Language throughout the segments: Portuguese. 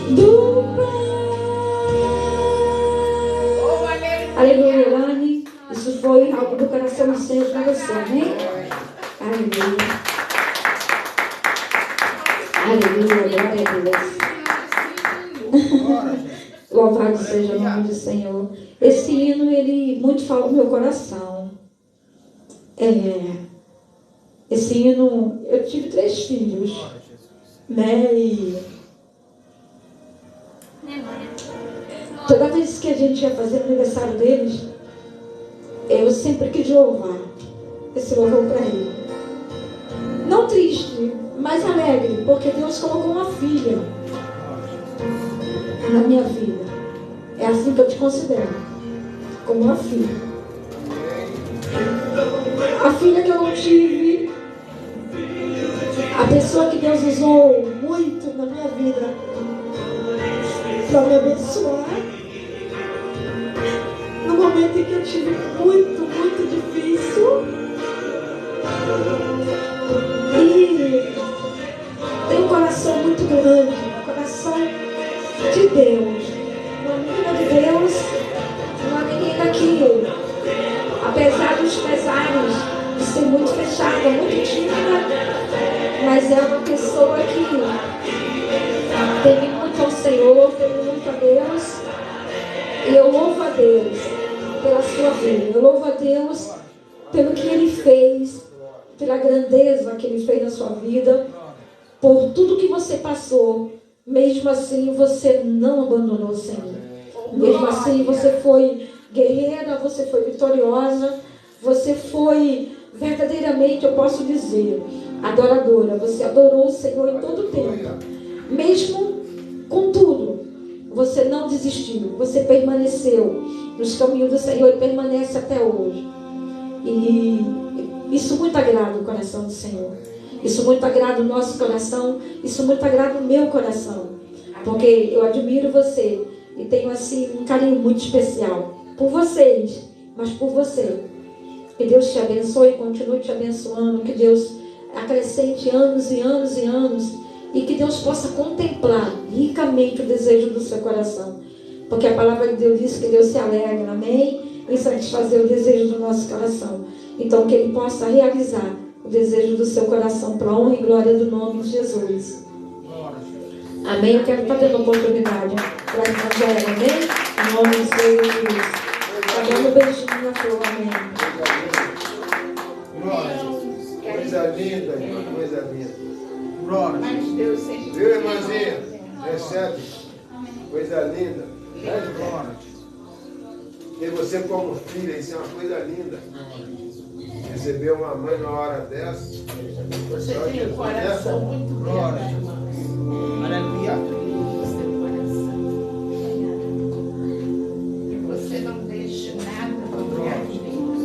do Pai. Aleluia, Lani. Isso foi algo do coração do Senhor para você, amém? Aleluia. Aleluia, glória a Deus. Louvado seja o nome do Senhor. Esse hino, ele muito fala no meu coração. Esse hino, eu tive 3 filhos, né? E toda vez que a gente ia fazer o aniversário deles, eu sempre quis louvar esse louvor para ele. Não triste, mas alegre, porque Deus colocou uma filha na minha vida. É assim que eu te considero, como uma filha. A filha que eu não tive, a pessoa que Deus usou muito na minha vida para me abençoar, no momento em que eu tive muito, muito difícil. E tem um coração muito grande, um coração de Deus, uma menina de Deus, uma menina que, apesar dos pesares de ser muito fechada, muito tímida, mas é uma pessoa que teme muito ao Senhor, teme muito a Deus. E eu louvo a Deus pela sua vida, eu louvo a Deus pelo que Ele fez, pela grandeza que Ele fez na sua vida, por tudo que você passou. Mesmo assim você não abandonou o Senhor. Mesmo assim você foi guerreira, você foi vitoriosa, você foi verdadeiramente, eu posso dizer, adoradora. Você adorou o Senhor em todo o tempo. Mesmo com tudo, você não desistiu, você permaneceu nos caminhos do Senhor e permanece até hoje. E isso muito agrada o coração do Senhor. Isso muito agrada o nosso coração. Isso muito agrada o meu coração. Porque eu admiro você e tenho assim um carinho muito especial por vocês, mas por você. Que Deus te abençoe e continue te abençoando. Que Deus acrescente anos e anos e anos. E que Deus possa contemplar ricamente o desejo do seu coração. Porque a palavra de Deus diz que Deus se alegra, amém? Em satisfazer o desejo do nosso coração. Então que Ele possa realizar o desejo do seu coração para a honra e glória do nome de Jesus. Amém? Eu quero estar dando oportunidade para a Evangelho, amém? Em nome de Jesus. Está dando um beijinho na flor, amém? Coisa linda, irmã, coisa linda. Glória. Viu, irmãzinha? Recebe. Coisa linda. Glória. Ter você como filha, isso é uma coisa linda. Receber uma mãe na hora dessa. Você tem um coração muito Glória. grande. Aleluia. E você não deixa nada para Deus.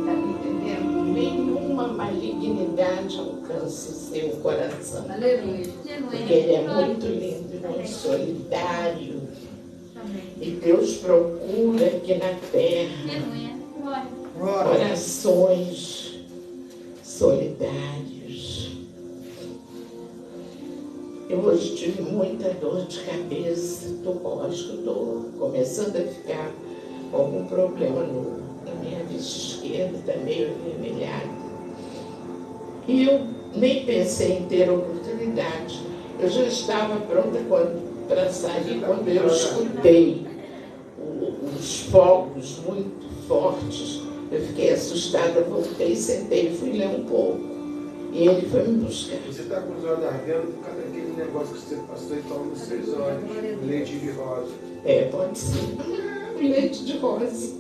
Está me entendendo? Nenhuma malignidade alcança o seu coração. Aleluia. Porque Ele é muito lindo e muito solidário. E Deus procura aqui na terra Glória. corações solidários. Eu hoje tive muita dor de cabeça. Estou começando a ficar com algum problema na minha vista esquerda, está meio avermelhada. E eu nem pensei em ter oportunidade. Eu já estava pronta para sair quando eu escutei os fogos muito fortes. Eu fiquei assustada, voltei, sentei e fui ler um pouco. E ele foi me buscar. Você está com os olhos ardendo por causa daquele negócio que você passou e toma nos seus olhos. Leite de rosa. Pode ser. Leite de rosa.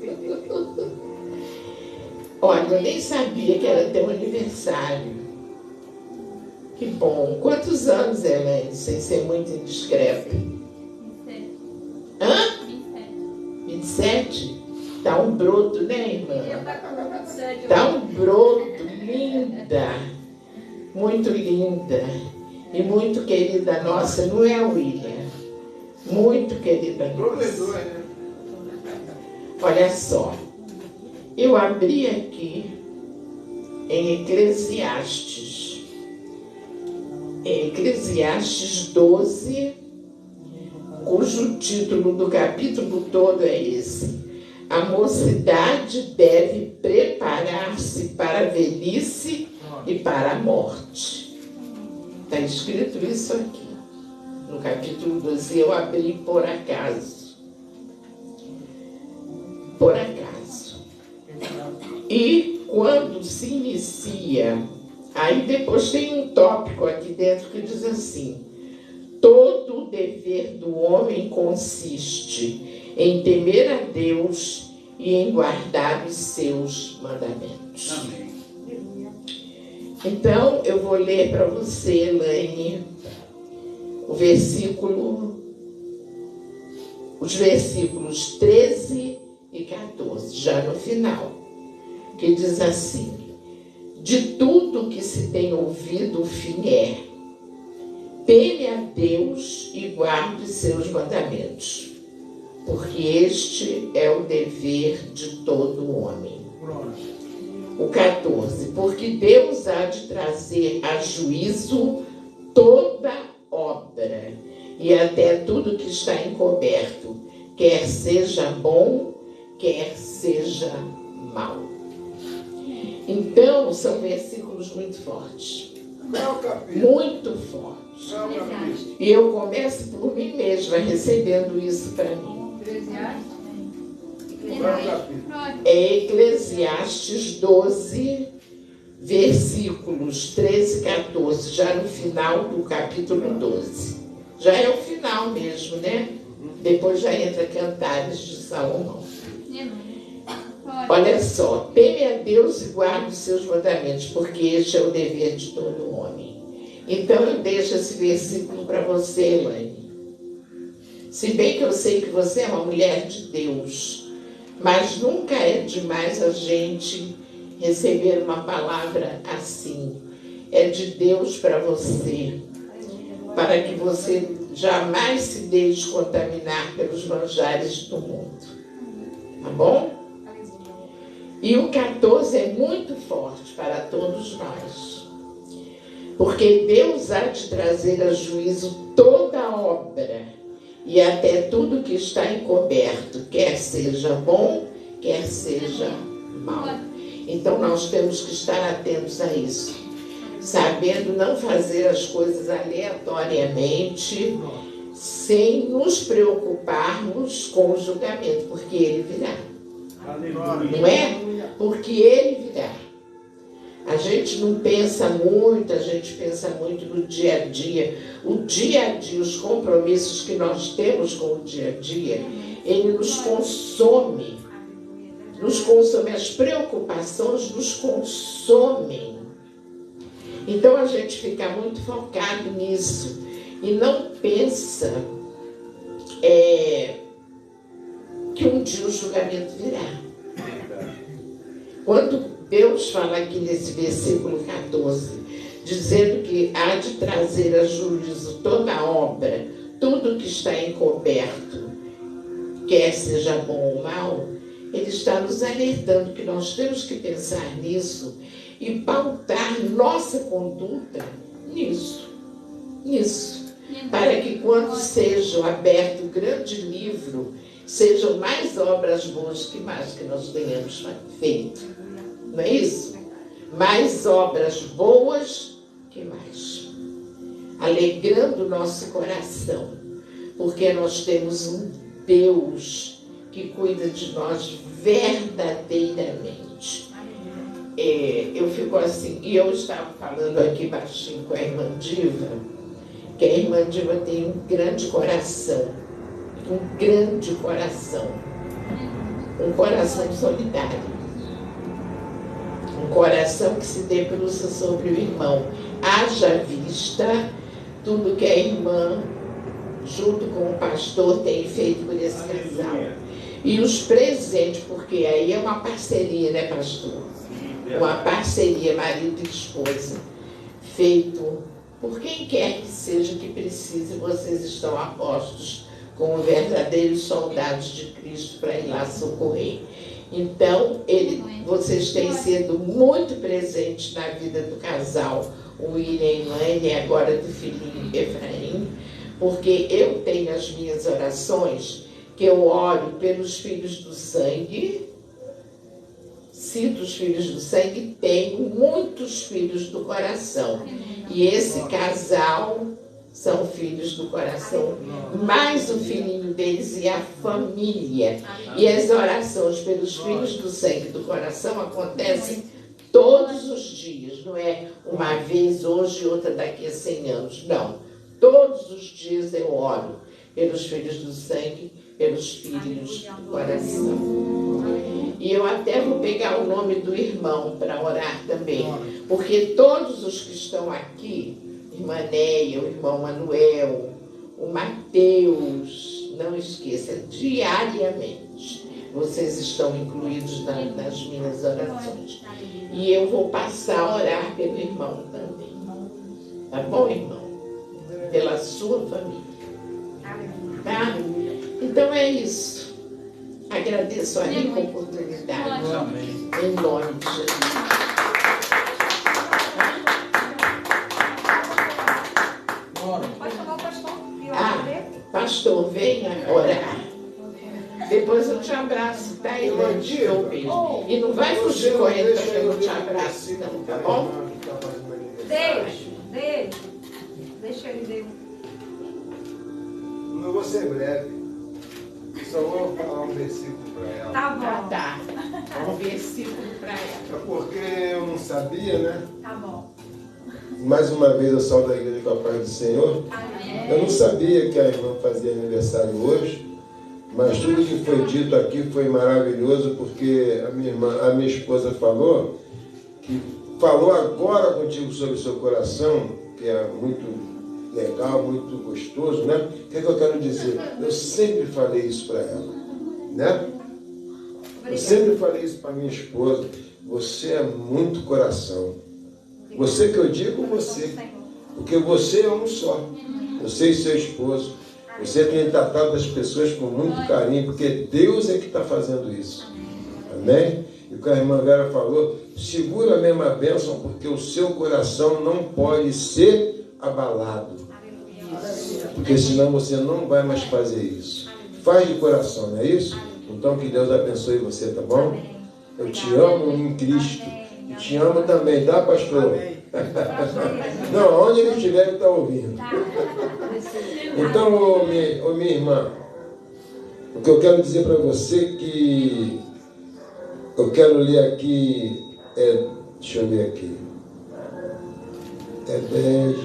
Olha, eu nem sabia que era teu aniversário. Que bom. Quantos anos, Elaine, sem ser muito indiscreta? 27. Hã? 27. 27? Tá um broto, né, irmã? Eu tá com 27. Tá um broto, linda. Muito linda. E muito querida nossa, não é, William? Muito querida nossa. Né? Olha só. Eu abri aqui em Eclesiastes. em Eclesiastes 12, cujo título do capítulo todo é esse: a mocidade deve preparar-se para a velhice e para a morte. Está escrito isso aqui, no capítulo 12. Eu abri por acaso. Por acaso. E quando se inicia, aí depois tem um tópico aqui dentro que diz assim: todo o dever do homem consiste em temer a Deus e em guardar os seus mandamentos. Amém. Então, eu vou ler para você, Elaine, os versículos 13 e 14, já no final, que diz assim: de tudo que se tem ouvido, o fim é: teme a Deus e guarde seus mandamentos, porque este é o dever de todo homem. Glória. O 14, porque Deus há de trazer a juízo toda obra e até tudo que está encoberto, quer seja bom, quer seja mau. Então, são versículos muito fortes. Qual é o capítulo? Muito fortes. Qual é o capítulo? E eu começo por mim mesma, recebendo isso para mim. Eclesiastes. Qual é o capítulo? É Eclesiastes 12, versículos 13 e 14, já no final do capítulo 12. Já é o final mesmo, né? Depois já entra Cantares de Salomão. Olha só: teme a Deus e guarde os seus mandamentos, porque este é o dever de todo homem. Então eu deixo esse versículo para você, Elaine. Se bem que eu sei que você é uma mulher de Deus, mas nunca é demais a gente receber uma palavra assim. É de Deus para você, para que você jamais se deixe contaminar pelos manjares do mundo. Tá bom? E o 14 é muito forte para todos nós. Porque Deus há de trazer a juízo toda obra e até tudo que está encoberto, quer seja bom, quer seja mau. Então nós temos que estar atentos a isso, sabendo não fazer as coisas aleatoriamente, sem nos preocuparmos com o julgamento, porque ele virá. Não é? Porque ele virá. A gente não pensa muito, a gente pensa muito no dia a dia. O dia a dia, os compromissos que nós temos com o dia a dia, ele nos consome. Nos consome, as preocupações nos consomem. Então a gente fica muito focado nisso e não pensa que um dia o julgamento virá. Quando Deus fala aqui nesse versículo 14, dizendo que há de trazer a juízo toda obra, tudo que está encoberto, quer seja bom ou mal, ele está nos alertando que nós temos que pensar nisso e pautar nossa conduta nisso, para que quando seja aberto o grande livro, sejam mais obras boas que mais que nós tenhamos feito. Não é isso? Mais obras boas que mais. Alegrando o nosso coração, porque nós temos um Deus que cuida de nós verdadeiramente. Eu fico assim, e eu estava falando aqui baixinho com a irmã Diva, que a irmã Diva tem um grande coração, um coração solidário, um coração que se debruça sobre o irmão. Haja vista tudo que a irmã, junto com o pastor, tem feito por esse casal. E os presentes, porque aí é uma parceria, né, pastor? Uma parceria, marido e esposa, feito por quem quer que seja que precise. Vocês estão a postos como verdadeiros soldados de Cristo para ir lá socorrer. Então, vocês têm sido muito presentes na vida do casal, o William, ele é agora do filhinho Efraim, porque eu tenho as minhas orações, que eu oro pelos filhos do sangue, cito os filhos do sangue, tenho muitos filhos do coração. E esse casal são filhos do coração, mais o filhinho deles e a família. E as orações pelos filhos do sangue do coração acontecem todos os dias, não é uma vez hoje e outra daqui a 100 anos, não. Todos os dias eu oro pelos filhos do sangue, pelos filhos do coração. E eu até vou pegar o nome do irmão para orar também, porque todos os que estão aqui, irmã Neia, o irmão Manuel, o Mateus, não esqueça, diariamente, vocês estão incluídos nas minhas orações. E eu vou passar a orar pelo irmão também. Tá bom, irmão? Pela sua família. Tá? Então é isso. Agradeço a rica oportunidade. Em nome de Jesus. Pode chamar o pastor. Pastor, venha orar. Depois eu te abraço, tá? Eu um beijo. E não vai fugir correndo para que eu não te abraço, não, tá bom? Deixa ele ver. Não vou ser breve. Só vou falar um versículo para ela. Tá bom. Tá. Um versículo para ela. É porque eu não sabia, né? Tá bom. Mais uma vez eu saúdo a igreja com a paz do Senhor. Eu não sabia que a irmã fazia aniversário hoje, mas tudo que foi dito aqui foi maravilhoso, porque a minha esposa falou agora contigo sobre o seu coração, que é muito legal, muito gostoso, né? O que é que eu quero dizer? Eu sempre falei isso para ela, né? Eu sempre falei isso para minha esposa. Você é muito coração. Você que eu digo, você. Porque você é um só. Você e seu esposo. Você tem tratado as pessoas com muito carinho, porque Deus é que está fazendo isso. Amém? E o que a irmã Vera falou, segura a mesma bênção, porque o seu coração não pode ser abalado. Porque senão você não vai mais fazer isso. Faz de coração, não é isso? Então que Deus abençoe você, tá bom? Eu te amo em Cristo. E te amo também, tá, pastor? Não, onde ele estiver, ele está ouvindo. Então, minha irmã, o que eu quero dizer para você que eu quero ler aqui, deixa eu ver aqui, é 10.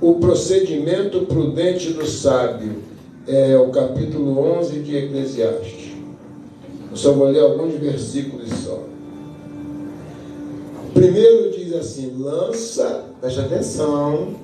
O procedimento prudente do sábio é o capítulo 11 de Eclesiastes. Eu só vou ler alguns versículos só. Primeiro diz assim: preste atenção,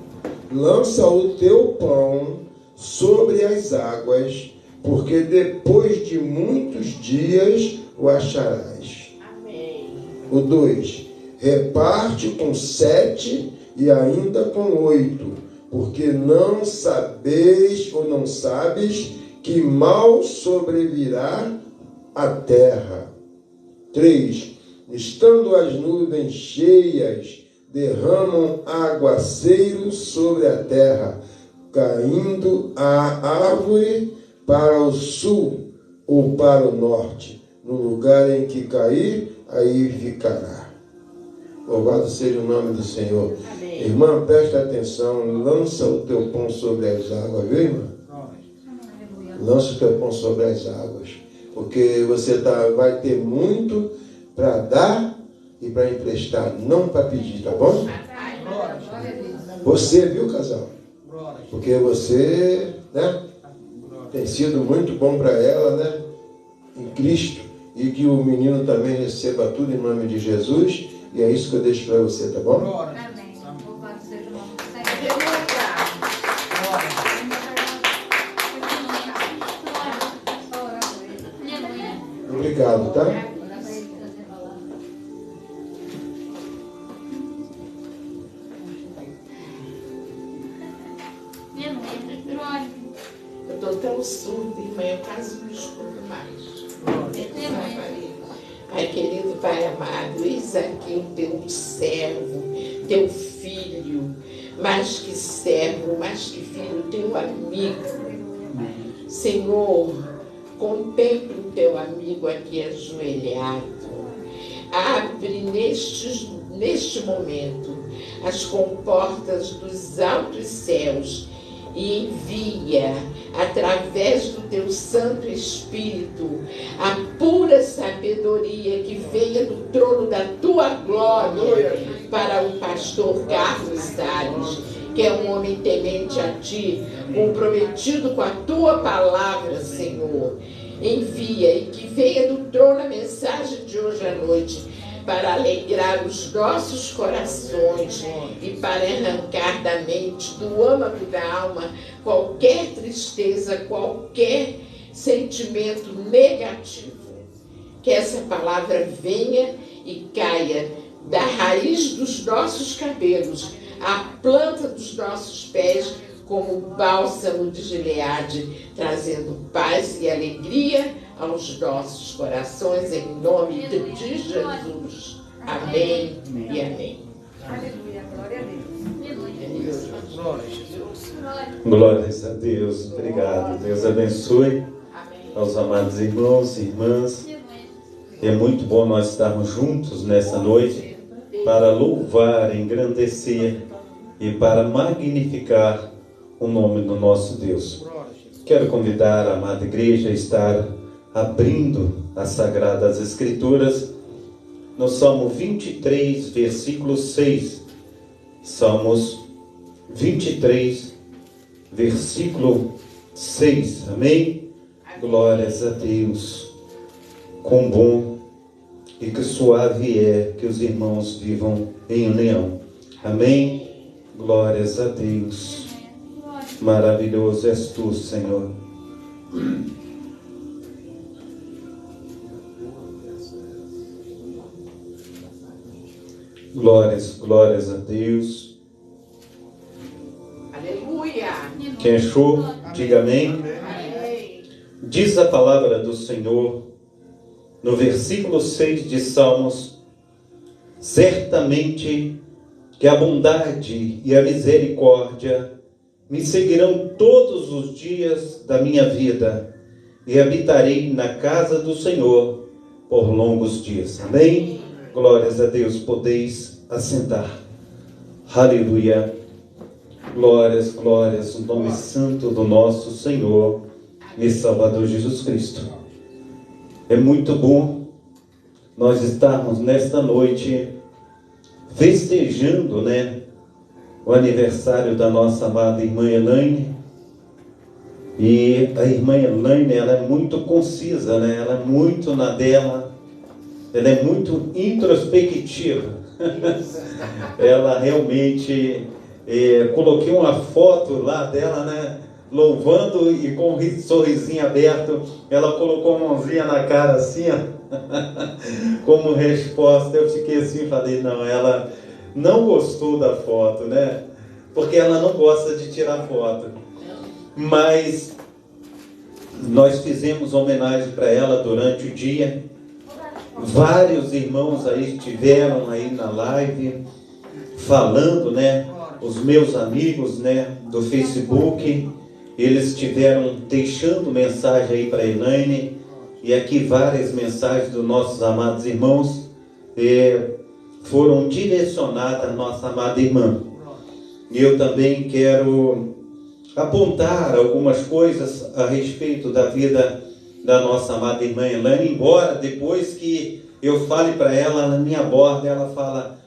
lança o teu pão sobre as águas, porque depois de muitos dias o acharás. Amém. O 2, reparte com 7 e ainda com 8, porque não sabeis ou não sabes que mal sobrevirá a terra. 3, estando as nuvens cheias, derramam aguaceiro sobre a terra, caindo a árvore para o sul ou para o norte. No lugar em que cair, aí ficará. Louvado seja o nome do Senhor. Amém. Irmã, presta atenção, lança o teu pão sobre as águas, viu, irmã? Lança o teu pão sobre as águas, porque você vai ter muito para dar e para emprestar, não para pedir, tá bom? Você, viu, casal? Porque você, né, tem sido muito bom para ela, né, em Cristo, e que o menino também receba tudo em nome de Jesus, e é isso que eu deixo para você, tá bom? Amém. Louvado seja o nome do Senhor. Obrigado, tá? Eu estou tão surda, irmã, eu quase não escuto mais. Ai, querido Pai amado, eis aqui o teu servo, teu filho, mais que servo, mais que filho, teu amigo. Senhor, contemple o teu amigo aqui ajoelhado. Abre neste momento as comportas dos altos céus e envia, através do teu Santo Espírito, a pura sabedoria que venha do trono da tua glória para o pastor Carlos Salles, que é um homem temente a ti, comprometido com a tua palavra, Senhor. Envia e que venha do trono a mensagem de hoje à noite, para alegrar os nossos corações e para arrancar da mente, do âmago da alma, qualquer tristeza, qualquer sentimento negativo. Que essa palavra venha e caia da raiz dos nossos cabelos, à planta dos nossos pés, como bálsamo de Gileade, trazendo paz e alegria aos nossos corações, em nome de Jesus. Amém e amém. Aleluia, glória a Deus. Glória a Jesus. Glórias a Deus. Obrigado. Deus abençoe aos amados irmãos e irmãs. É muito bom nós estarmos juntos nessa noite para louvar, engrandecer e para magnificar o nome do nosso Deus. Quero convidar a amada igreja a estar abrindo as Sagradas Escrituras no Salmo 23, versículo 6. Salmos 23, versículo 6. Amém? Glórias a Deus. Quão bom e que suave é que os irmãos vivam em união. Amém? Glórias a Deus. Maravilhoso és tu, Senhor. Glórias a Deus. Aleluia. Quem achou, diga amém. Diz a palavra do Senhor no versículo 6 de Salmos: certamente que a bondade e a misericórdia me seguirão todos os dias da minha vida, e habitarei na casa do Senhor por longos dias. Amém? Glórias a Deus. Podeis assentar. Aleluia. Glórias no nome santo do nosso Senhor e Salvador Jesus Cristo. É muito bom nós estarmos nesta noite festejando, o aniversário da nossa amada irmã Elaine. E a irmã Elaine, ela é muito concisa, ela é muito na dela, ela é muito introspectiva. Ela realmente, coloquei uma foto lá dela, louvando e com um sorrisinho aberto. Ela colocou a mãozinha na cara assim, como resposta. Eu fiquei assim, falei, não, ela não gostou da foto, porque ela não gosta de tirar foto. Mas nós fizemos homenagem para ela durante o dia. Vários irmãos aí estiveram aí na live falando, os meus amigos, do Facebook, eles estiveram deixando mensagem aí para a Elaine, e aqui várias mensagens dos nossos amados irmãos foram direcionadas à nossa amada irmã. E eu também quero apontar algumas coisas a respeito da vida da nossa amada irmã Elaine, embora depois que eu fale para ela, na minha borda, ela fala: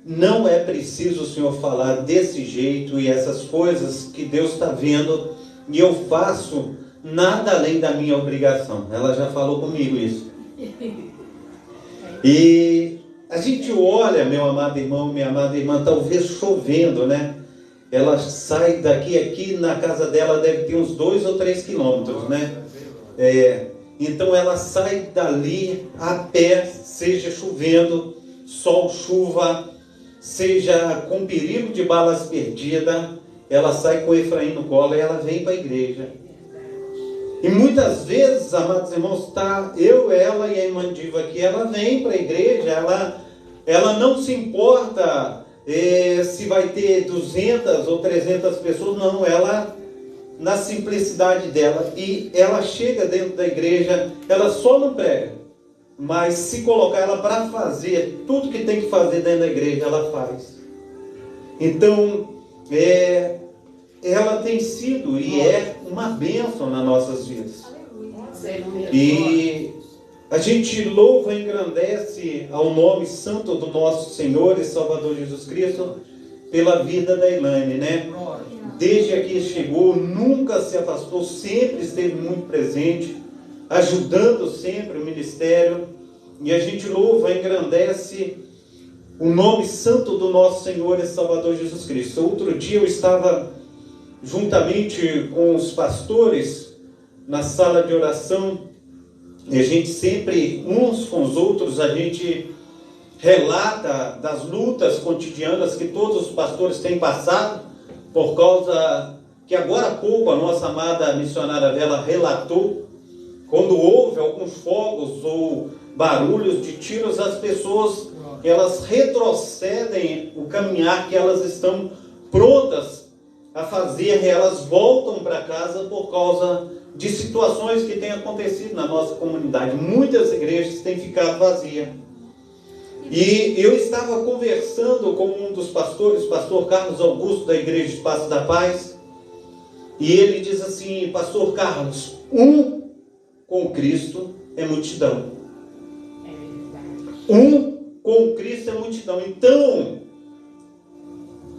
não é preciso o senhor falar desse jeito e essas coisas que Deus está vendo, e eu faço nada além da minha obrigação. Ela já falou comigo isso. E a gente olha, meu amado irmão, minha amada irmã, talvez chovendo, Ela sai daqui, aqui na casa dela deve ter uns 2 ou 3 quilômetros, Então ela sai dali a pé, seja chovendo, sol, chuva, seja com perigo de balas perdidas, ela sai com o Efraim no colo e ela vem para a igreja. E muitas vezes, amados irmãos, está eu, ela e a irmã Diva aqui, ela vem para a igreja, ela não se importa se vai ter 200 ou 300 pessoas, não, ela, na simplicidade dela, e ela chega dentro da igreja, ela só não prega, mas se colocar ela para fazer tudo que tem que fazer dentro da igreja, ela faz. Então, ela tem sido e é uma bênção nas nossas vidas. E a gente louva e engrandece ao nome santo do nosso Senhor e Salvador Jesus Cristo pela vida da Elaine, né? Desde que chegou, nunca se afastou, sempre esteve muito presente, ajudando sempre o ministério. E a gente louva e engrandece o nome santo do nosso Senhor e Salvador Jesus Cristo. Outro dia eu estava juntamente com os pastores na sala de oração, e a gente sempre, uns com os outros, a gente relata das lutas cotidianas que todos os pastores têm passado, por causa que agora há pouco a nossa amada missionária Vela relatou, quando houve alguns fogos ou barulhos de tiros, as pessoas, elas retrocedem o caminhar que elas estão prontas a fazer, elas voltam para casa por causa de situações que têm acontecido na nossa comunidade. Muitas igrejas têm ficado vazias. E eu estava conversando com um dos pastores, o pastor Carlos Augusto, da Igreja Espaço da Paz, e ele diz assim: pastor Carlos, com Cristo é multidão. Com Cristo é multidão. Então,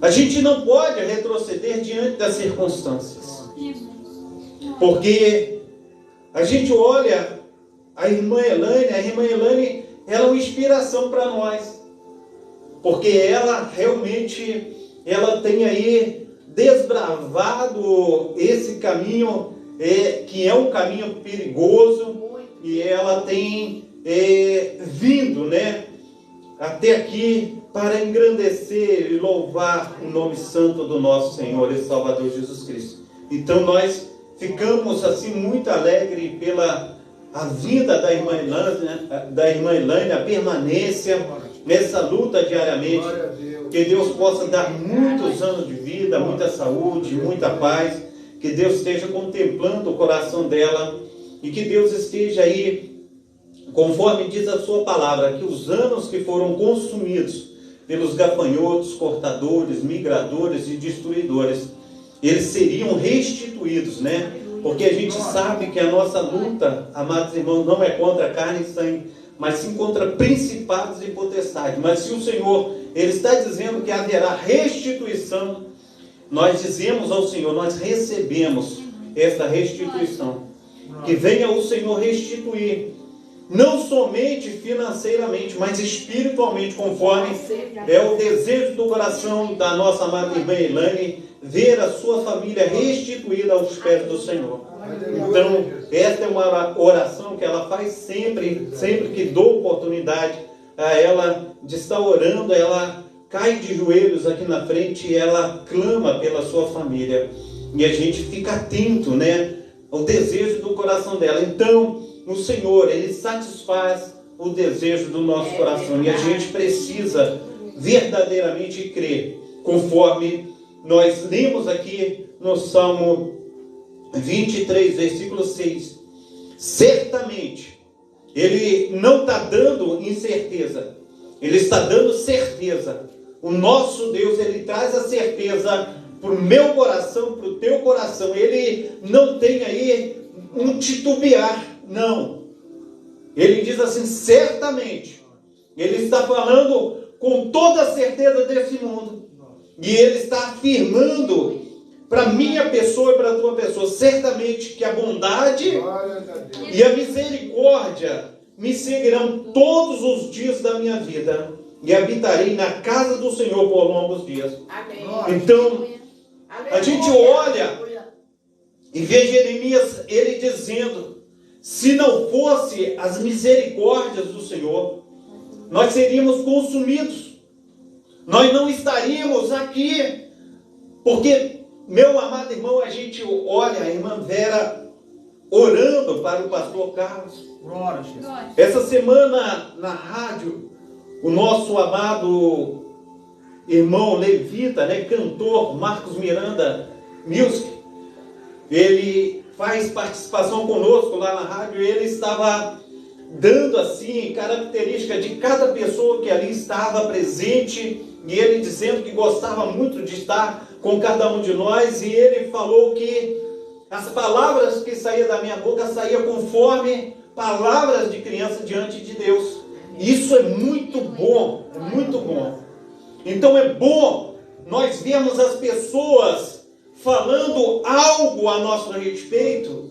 a gente não pode retroceder diante das circunstâncias. Porque a gente olha a irmã Elaine, ela é uma inspiração para nós. Porque ela realmente, ela tem aí desbravado esse caminho, que é um caminho perigoso, e ela tem vindo, né, até aqui para engrandecer e louvar o nome santo do nosso Senhor e Salvador Jesus Cristo. Então nós ficamos assim muito alegres pela a vida da irmã Elaine, a permanência nessa luta diariamente. Que Deus possa dar muitos anos de vida, muita saúde, muita paz. Que Deus esteja contemplando o coração dela e que Deus esteja aí, conforme diz a sua palavra, que os anos que foram consumidos pelos gafanhotos, cortadores, migradores e destruidores, eles seriam restituídos, né? Porque a gente sabe que a nossa luta, amados irmãos, não é contra carne e sangue, mas sim contra principados e potestades. Mas se o Senhor, Ele está dizendo que haverá restituição, nós dizemos ao Senhor, nós recebemos esta restituição. Que venha o Senhor restituir, não somente financeiramente, mas espiritualmente, conforme é o desejo do coração da nossa amada irmã Elaine, ver a sua família restituída aos pés do Senhor. Então, esta é uma oração que ela faz sempre que dou oportunidade a ela de estar orando, ela cai de joelhos aqui na frente e ela clama pela sua família. E a gente fica atento, né, ao desejo do coração dela. Então, o Senhor, Ele satisfaz o desejo do nosso coração. E a gente precisa verdadeiramente crer, conforme nós lemos aqui no Salmo 23, versículo 6. Certamente, Ele não está dando incerteza, Ele está dando certeza. O nosso Deus, Ele traz a certeza para o meu coração, para o teu coração. Ele não tem aí um titubear, não. Ele diz assim, certamente. Ele está falando com toda a certeza desse mundo. E Ele está afirmando para a minha pessoa e para a tua pessoa, certamente que a bondade e a misericórdia me seguirão todos os dias da minha vida. E habitarei na casa do Senhor por longos dias. Amém. Então, a gente olha e vê Jeremias, ele dizendo, se não fosse as misericórdias do Senhor, nós seríamos consumidos. Nós não estaríamos aqui. Porque, meu amado irmão, a gente olha, a irmã Vera, orando para o pastor Carlos. Glória, Jesus. Essa semana na rádio, o nosso amado irmão levita, né, cantor Marcos Miranda Music, ele faz participação conosco lá na rádio. Ele estava dando assim característica de cada pessoa que ali estava presente, e ele dizendo que gostava muito de estar com cada um de nós. E ele falou que as palavras que saíam da minha boca saíam conforme palavras de criança diante de Deus. Isso é muito bom, é muito bom. Então é bom nós vermos as pessoas falando algo a nosso respeito.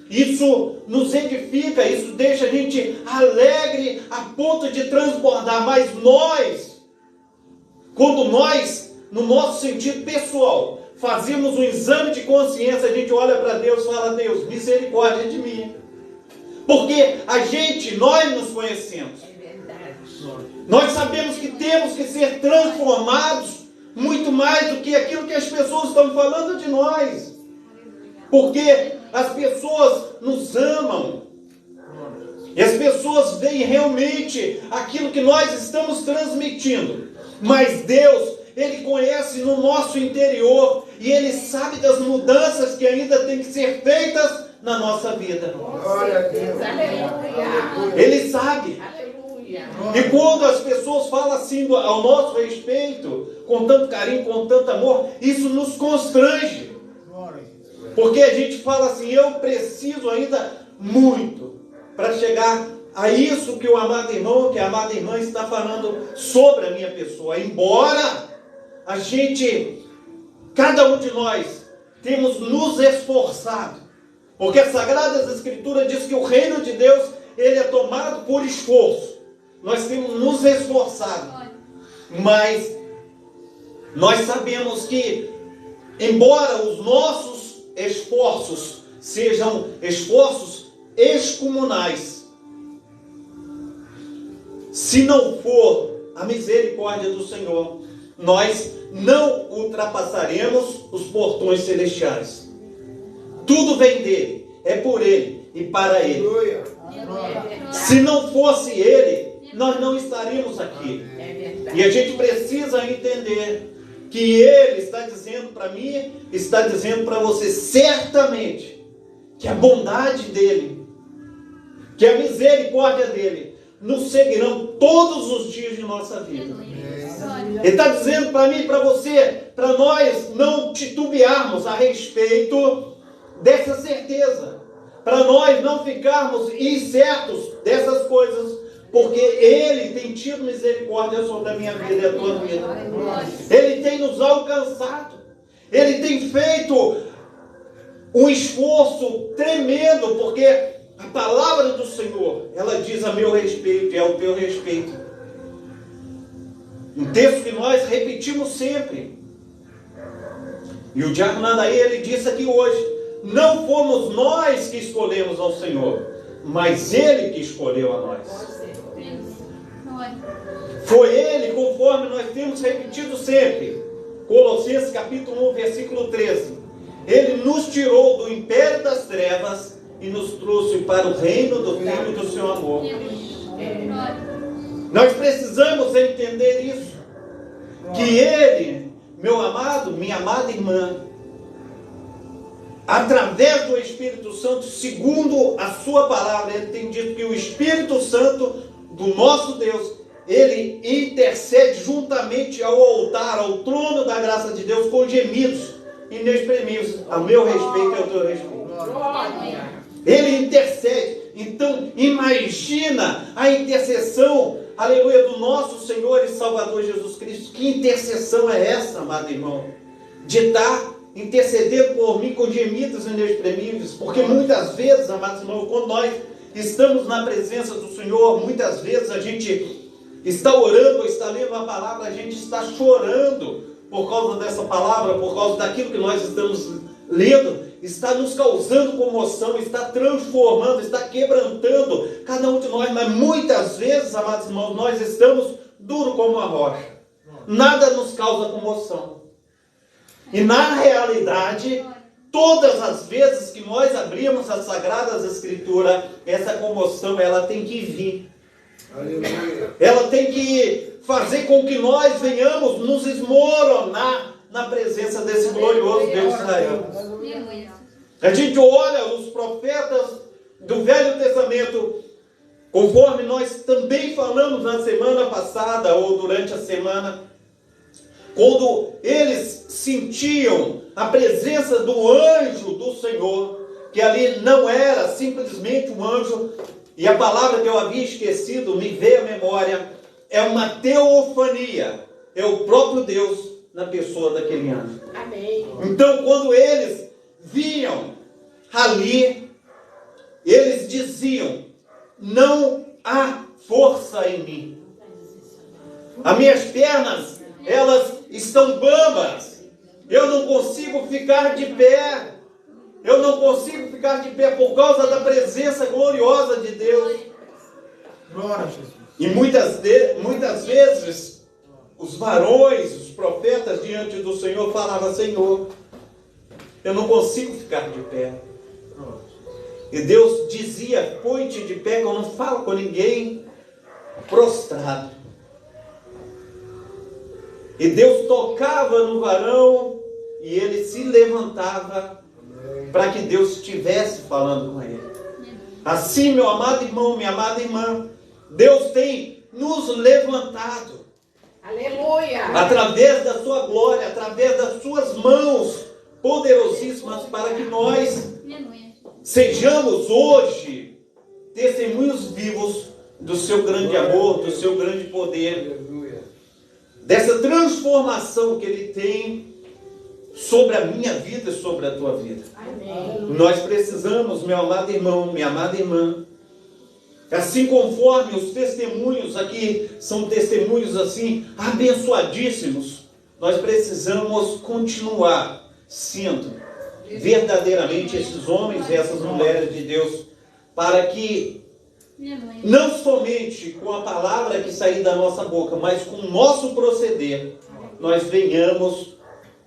Isso nos edifica, isso deixa a gente alegre a ponto de transbordar. Mas nós, quando nós, no nosso sentido pessoal, fazemos um exame de consciência, a gente olha para Deus e fala: Deus, misericórdia de mim. Porque nós nos conhecemos. Nós sabemos que temos que ser transformados muito mais do que aquilo que as pessoas estão falando de nós. Porque as pessoas nos amam. E as pessoas veem realmente aquilo que nós estamos transmitindo. Mas Deus, Ele conhece no nosso interior. E Ele sabe das mudanças que ainda têm que ser feitas na nossa vida. Glória a Deus. Ele sabe. E quando as pessoas falam assim ao nosso respeito, com tanto carinho, com tanto amor, isso nos constrange. Porque a gente fala assim: eu preciso ainda muito para chegar a isso que o amado irmão, que a amada irmã está falando sobre a minha pessoa. Embora a gente, cada um de nós, temos nos esforçado. Porque as Sagradas Escrituras diz que o reino de Deus, ele é tomado por esforço. Nós temos nos esforçado. Mas nós sabemos que, embora os nossos esforços sejam esforços excomunais, se não for a misericórdia do Senhor, nós não ultrapassaremos os portões celestiais. Tudo vem dele, é por ele e para ele. Se não fosse ele, nós não estaríamos aqui. E a gente precisa entender que ele está dizendo para mim, está dizendo para você, certamente, que a bondade dele, que a misericórdia dele, nos seguirão todos os dias de nossa vida. Ele está dizendo para mim e para você, para nós não titubearmos a respeito dessa certeza, para nós não ficarmos incertos dessas coisas, porque Ele tem tido misericórdia sobre a minha vida e a tua vida. Ele tem nos alcançado. Ele tem feito um esforço tremendo, porque a palavra do Senhor, ela diz a meu respeito e ao teu respeito. Um texto que nós repetimos sempre. E o diácono Nadaí, ele disse aqui hoje: não fomos nós que escolhemos ao Senhor, mas Ele que escolheu a nós. Foi Ele, conforme nós temos repetido sempre. Colossenses capítulo 1, versículo 13. Ele nos tirou do império das trevas e nos trouxe para o reino do Filho do seu amor. Nós precisamos entender isso. Que Ele, meu amado, minha amada irmã, através do Espírito Santo, segundo a sua palavra, Ele tem dito que o Espírito Santo do nosso Deus, Ele intercede juntamente ao altar, ao trono da graça de Deus, com gemidos inexprimíveis, a meu respeito e ao teu respeito. Ele intercede. Então, imagina a intercessão, aleluia, do nosso Senhor e Salvador Jesus Cristo. Que intercessão é essa, amado irmão? De estar intercedendo por mim com gemidos inexprimíveis. Porque muitas vezes, amados irmãos, quando nós estamos na presença do Senhor, muitas vezes a gente está orando, está lendo a palavra, a gente está chorando por causa dessa palavra, por causa daquilo que nós estamos lendo, está nos causando comoção, está transformando, está quebrantando cada um de nós. Mas muitas vezes, amados irmãos, nós estamos duros como uma rocha. Nada nos causa comoção. E na realidade, todas as vezes que nós abrimos as Sagradas Escrituras, essa comoção, ela tem que vir. Aleluia. Ela tem que fazer com que nós venhamos nos esmoronar na presença desse glorioso Deus de Israel. Aleluia. A gente olha os profetas do Velho Testamento, conforme nós também falamos na semana passada, ou durante a semana, quando eles sentiam a presença do anjo do Senhor, que ali não era simplesmente um anjo, e a palavra que eu havia esquecido me veio à memória, é uma teofania, é o próprio Deus na pessoa daquele anjo. Amém. Então, quando eles viam ali, eles diziam: não há força em mim. As minhas pernas, elas estão bambas. Eu não consigo ficar de pé. Eu não consigo ficar de pé por causa da presença gloriosa de Deus. Glória a Jesus. E muitas vezes, os varões, os profetas diante do Senhor falavam: Senhor, eu não consigo ficar de pé. E Deus dizia: põe-te de pé, que eu não falo com ninguém prostrado. E Deus tocava no varão e ele se levantava para que Deus estivesse falando com ele. Assim, meu amado irmão, minha amada irmã, Deus tem nos levantado. Aleluia. Através da sua glória, através das suas mãos poderosíssimas, para que nós sejamos hoje testemunhos vivos do seu grande amor, do seu grande poder, dessa transformação que Ele tem sobre a minha vida e sobre a tua vida. Amém. Nós precisamos, meu amado irmão, minha amada irmã, assim conforme os testemunhos aqui são testemunhos assim abençoadíssimos, nós precisamos continuar sendo verdadeiramente esses homens e essas mulheres de Deus, para que não somente com a palavra que sair da nossa boca, mas com o nosso proceder, nós venhamos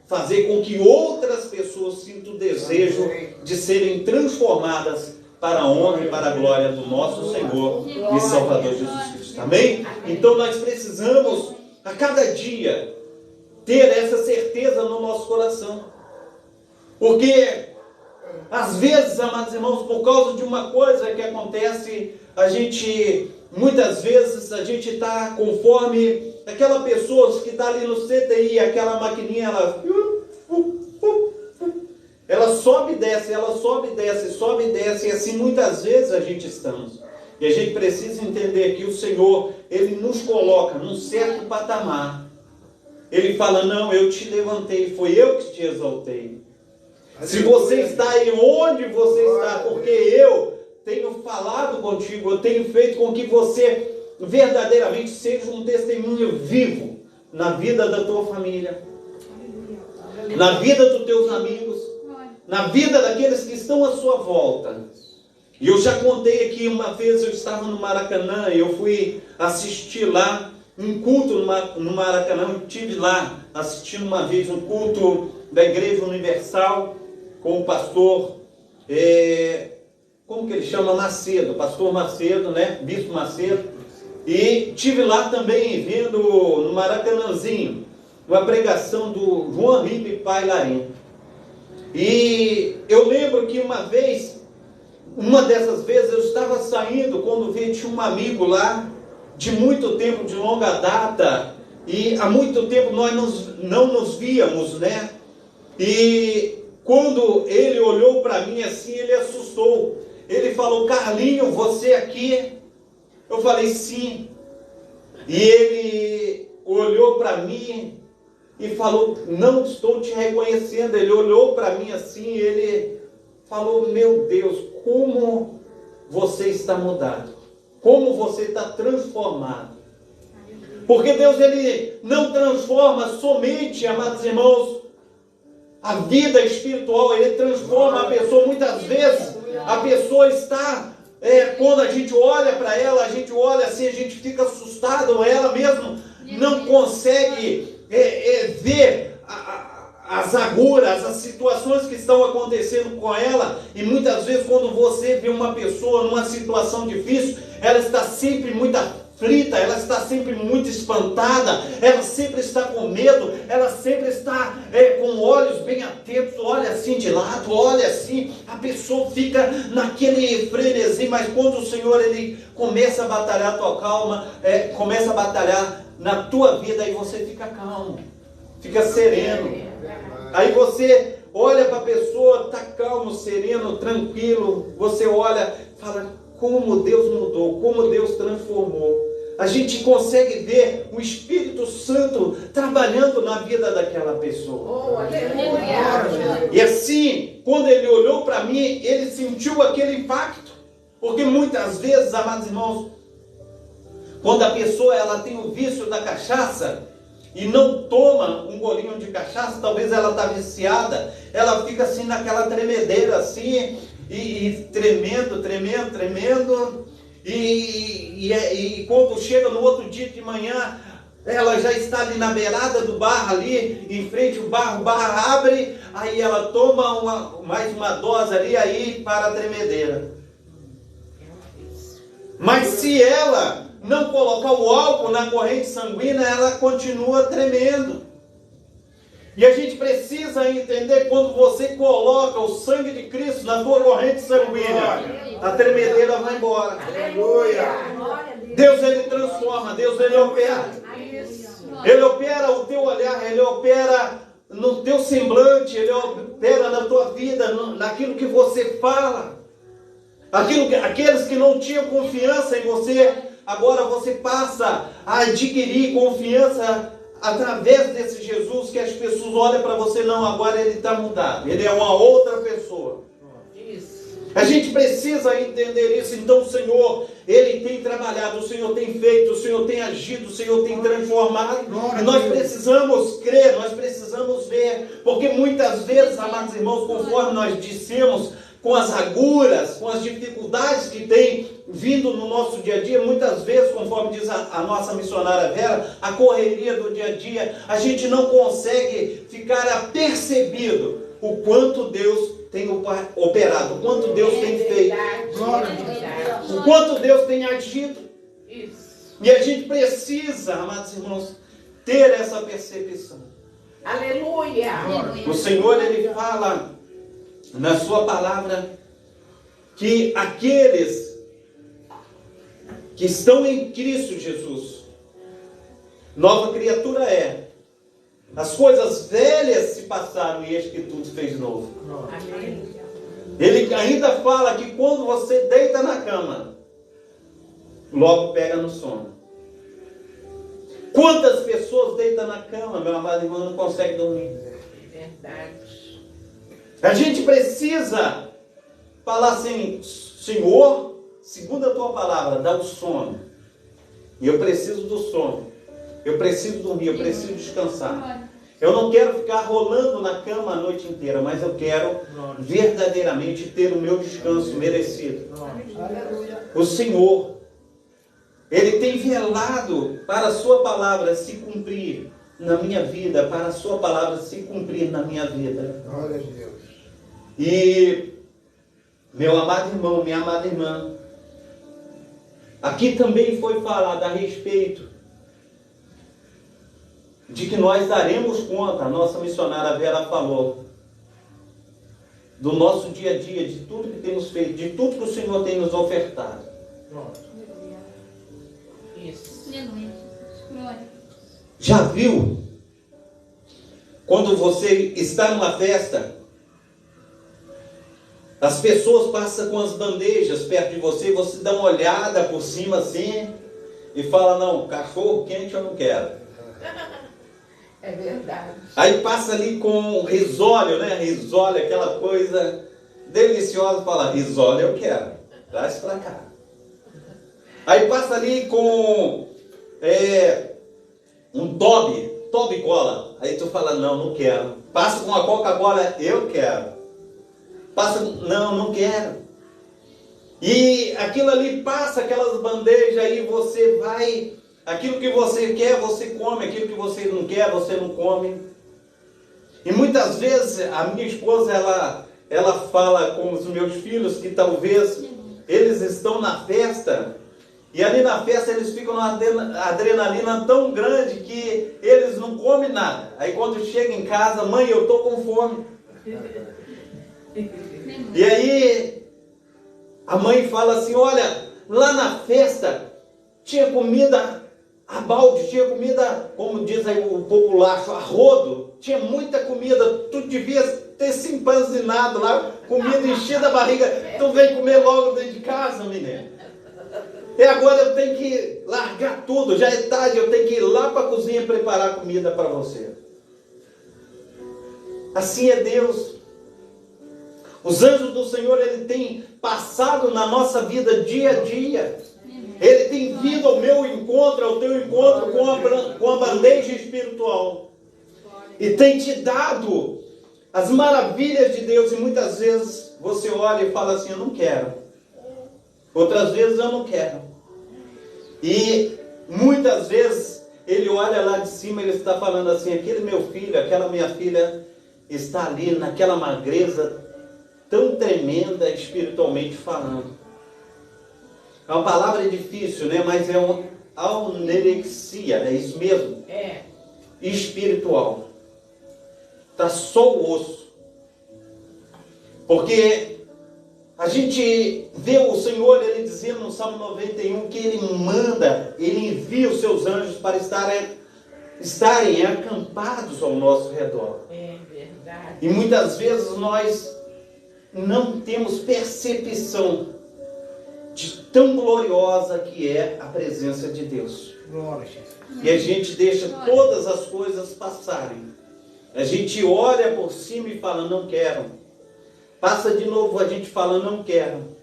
fazer com que outras pessoas sintam o desejo de serem transformadas para a honra e para a glória do nosso Senhor e Salvador Jesus Cristo. Amém? Então nós precisamos a cada dia ter essa certeza no nosso coração. Porque às vezes, amados irmãos, por causa de uma coisa que acontece, muitas vezes a gente está conforme aquela pessoa que está ali no CTI, aquela maquininha, ela sobe e desce, ela sobe e desce, sobe e desce, e assim muitas vezes a gente estamos. E a gente precisa entender que o Senhor, Ele nos coloca num certo patamar. Ele fala: não, eu te levantei, foi eu que te exaltei. Se você está aí onde você está, porque eu tenho falado contigo, eu tenho feito com que você verdadeiramente seja um testemunho vivo na vida da tua família, na vida dos teus amigos, na vida daqueles que estão à sua volta. E eu já contei aqui, uma vez eu estava no Maracanã, e eu fui assistir lá um culto no Maracanã. Eu estive lá assistindo uma vez um culto da Igreja Universal com o pastor, como que ele chama? Macedo, pastor Macedo, né? Bispo Macedo. E estive lá também vendo no Maracanãzinho uma pregação do João Henrique Pai Larim. E eu lembro que uma dessas vezes eu estava saindo, quando vi, tinha um amigo lá, de muito tempo, de longa data, e há muito tempo nós não nos víamos, né? E quando ele olhou para mim assim, ele assustou. Ele falou: Carlinho, você aqui? Eu falei: sim. E ele olhou para mim e falou: não estou te reconhecendo. Ele olhou para mim assim, ele falou: meu Deus, como você está mudado, como você está transformado. Porque Deus, Ele não transforma somente, amados irmãos, a vida espiritual, Ele transforma a pessoa. Muitas vezes a pessoa está, quando a gente olha para ela, a gente olha assim, a gente fica assustado, ela mesmo não consegue ver as agruras, as situações que estão acontecendo com ela, e muitas vezes quando você vê uma pessoa numa situação difícil, ela está sempre muito aflita, ela está sempre muito espantada, ela sempre está com medo, ela sempre está com olhos bem atentos, olha assim de lado, olha assim, a pessoa fica naquele frenesi, mas quando o Senhor ele começa a batalhar a tua calma, começa a batalhar na tua vida, aí você fica calmo, fica sereno. Aí você olha para a pessoa, está calmo, sereno, tranquilo. Você olha, fala, como Deus mudou, como Deus transformou. A gente consegue ver o Espírito Santo trabalhando na vida daquela pessoa. E assim, quando ele olhou para mim, ele sentiu aquele impacto. Porque muitas vezes, amados irmãos, quando a pessoa ela tem o vício da cachaça, e não toma um golinho de cachaça, talvez ela está viciada, ela fica assim naquela tremedeira assim, e tremendo, e quando chega no outro dia de manhã, ela já está ali na beirada do bar, ali em frente ao bar, o bar abre, aí ela toma mais uma dose ali, aí para a tremedeira. Mas se ela não colocar o álcool na corrente sanguínea, ela continua tremendo. E a gente precisa entender, quando você coloca o sangue de Cristo na tua corrente sanguínea, a tremedeira vai embora. Aleluia. Deus ele transforma, Deus ele opera. Ele opera o teu olhar, ele opera no teu semblante, ele opera na tua vida, naquilo que você fala. Aqueles que não tinham confiança em você, agora você passa a adquirir confiança através desse Jesus, que as pessoas olham para você, não, agora ele está mudado, ele é uma outra pessoa. Isso. A gente precisa entender isso. Então o Senhor, ele tem trabalhado, o Senhor tem feito, o Senhor tem agido, o Senhor tem transformado. E nós precisamos crer, nós precisamos ver, porque muitas vezes, amados irmãos, conforme nós dissemos, com as agruras, com as dificuldades que tem vindo no nosso dia a dia, muitas vezes, conforme diz a nossa missionária Vera, a correria do dia a dia, a gente não consegue ficar apercebido o quanto Deus tem operado, o quanto Deus tem feito, o quanto Deus tem agido. E a gente precisa, amados irmãos, ter essa percepção. Aleluia. O Senhor, ele fala na sua palavra que aqueles que estão em Cristo Jesus, nova criatura é. As coisas velhas se passaram e eis que tudo fez novo. Ele ainda fala que quando você deita na cama, logo pega no sono. Quantas pessoas deitam na cama, meu amado irmão, não conseguem dormir? Verdade. A gente precisa falar assim, Senhor, segundo a tua palavra, dá o sono. E eu preciso do sono. Eu preciso dormir, eu preciso descansar. Eu não quero ficar rolando na cama a noite inteira, mas eu quero verdadeiramente ter o meu descanso merecido. O Senhor, Ele tem velado para a sua palavra se cumprir na minha vida, para a sua palavra se cumprir na minha vida. Glória a Deus. E, meu amado irmão, minha amada irmã, aqui também foi falado a respeito de que nós daremos conta, a nossa missionária Vera falou, do nosso dia a dia, de tudo que temos feito, de tudo que o Senhor tem nos ofertado. Isso. Já viu? Quando você está numa festa, as pessoas passam com as bandejas perto de você, você dá uma olhada por cima assim e fala, não, cachorro quente eu não quero. É verdade. Aí passa ali com risólio, né? Risólio, aquela coisa deliciosa, fala, risólio eu quero, traz pra cá. Aí passa ali com um Toby Cola. Aí tu fala, não quero. Passa com uma Coca-Cola, eu quero. Passa, não quero. E aquilo ali passa, aquelas bandejas, aí você vai, aquilo que você quer, você come, aquilo que você não quer, você não come. E muitas vezes a minha esposa, ela fala com os meus filhos que talvez eles estão na festa, e ali na festa eles ficam numa adrenalina tão grande que eles não comem nada. Aí quando chega em casa, mãe, eu estou com fome. E aí a mãe fala assim, olha, lá na festa tinha comida a balde, tinha comida, como diz aí o popular, a rodo, tinha muita comida, tu devias ter se empanzinado lá, comida enchida a barriga, tu vem comer logo dentro de casa, menino. E agora eu tenho que largar tudo, já é tarde, eu tenho que ir lá para a cozinha preparar comida para você. Assim é Deus. Os anjos do Senhor, Ele tem passado na nossa vida dia a dia. Ele tem vindo ao meu encontro, ao teu encontro com a bandeja espiritual. E tem te dado as maravilhas de Deus. E muitas vezes você olha e fala assim, eu não quero. Outras vezes eu não quero. E muitas vezes ele olha lá de cima e ele está falando assim, aquele meu filho, aquela minha filha está ali naquela magreza tão tremenda espiritualmente falando. É uma palavra difícil, né? Mas é uma anorexia, é isso mesmo? É. Espiritual. Está só o osso. Porque a gente vê o Senhor, Ele dizendo no Salmo 91, que Ele manda, Ele envia os seus anjos para estarem acampados ao nosso redor. É verdade. E muitas vezes nós não temos percepção de tão gloriosa que é a presença de Deus. E a gente deixa todas as coisas passarem. A gente olha por cima e fala, não quero. Passa de novo, a gente fala, não quero.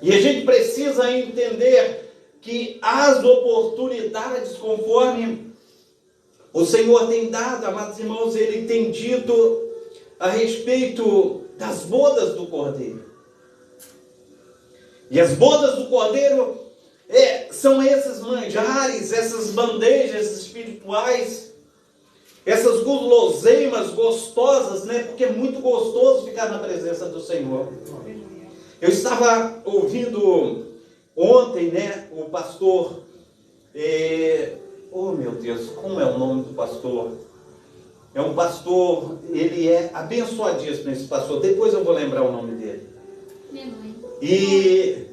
E a gente precisa entender que as oportunidades, conforme o Senhor tem dado, amados irmãos, Ele tem dito a respeito das bodas do Cordeiro. E as bodas do Cordeiro são esses manjares, essas bandejas espirituais, essas guloseimas gostosas, né? Porque é muito gostoso ficar na presença do Senhor. Eu estava ouvindo ontem, né, o pastor, oh meu Deus, como é o nome do pastor? É um pastor, ele é abençoadíssimo esse pastor, depois eu vou lembrar o nome dele. Minha mãe. E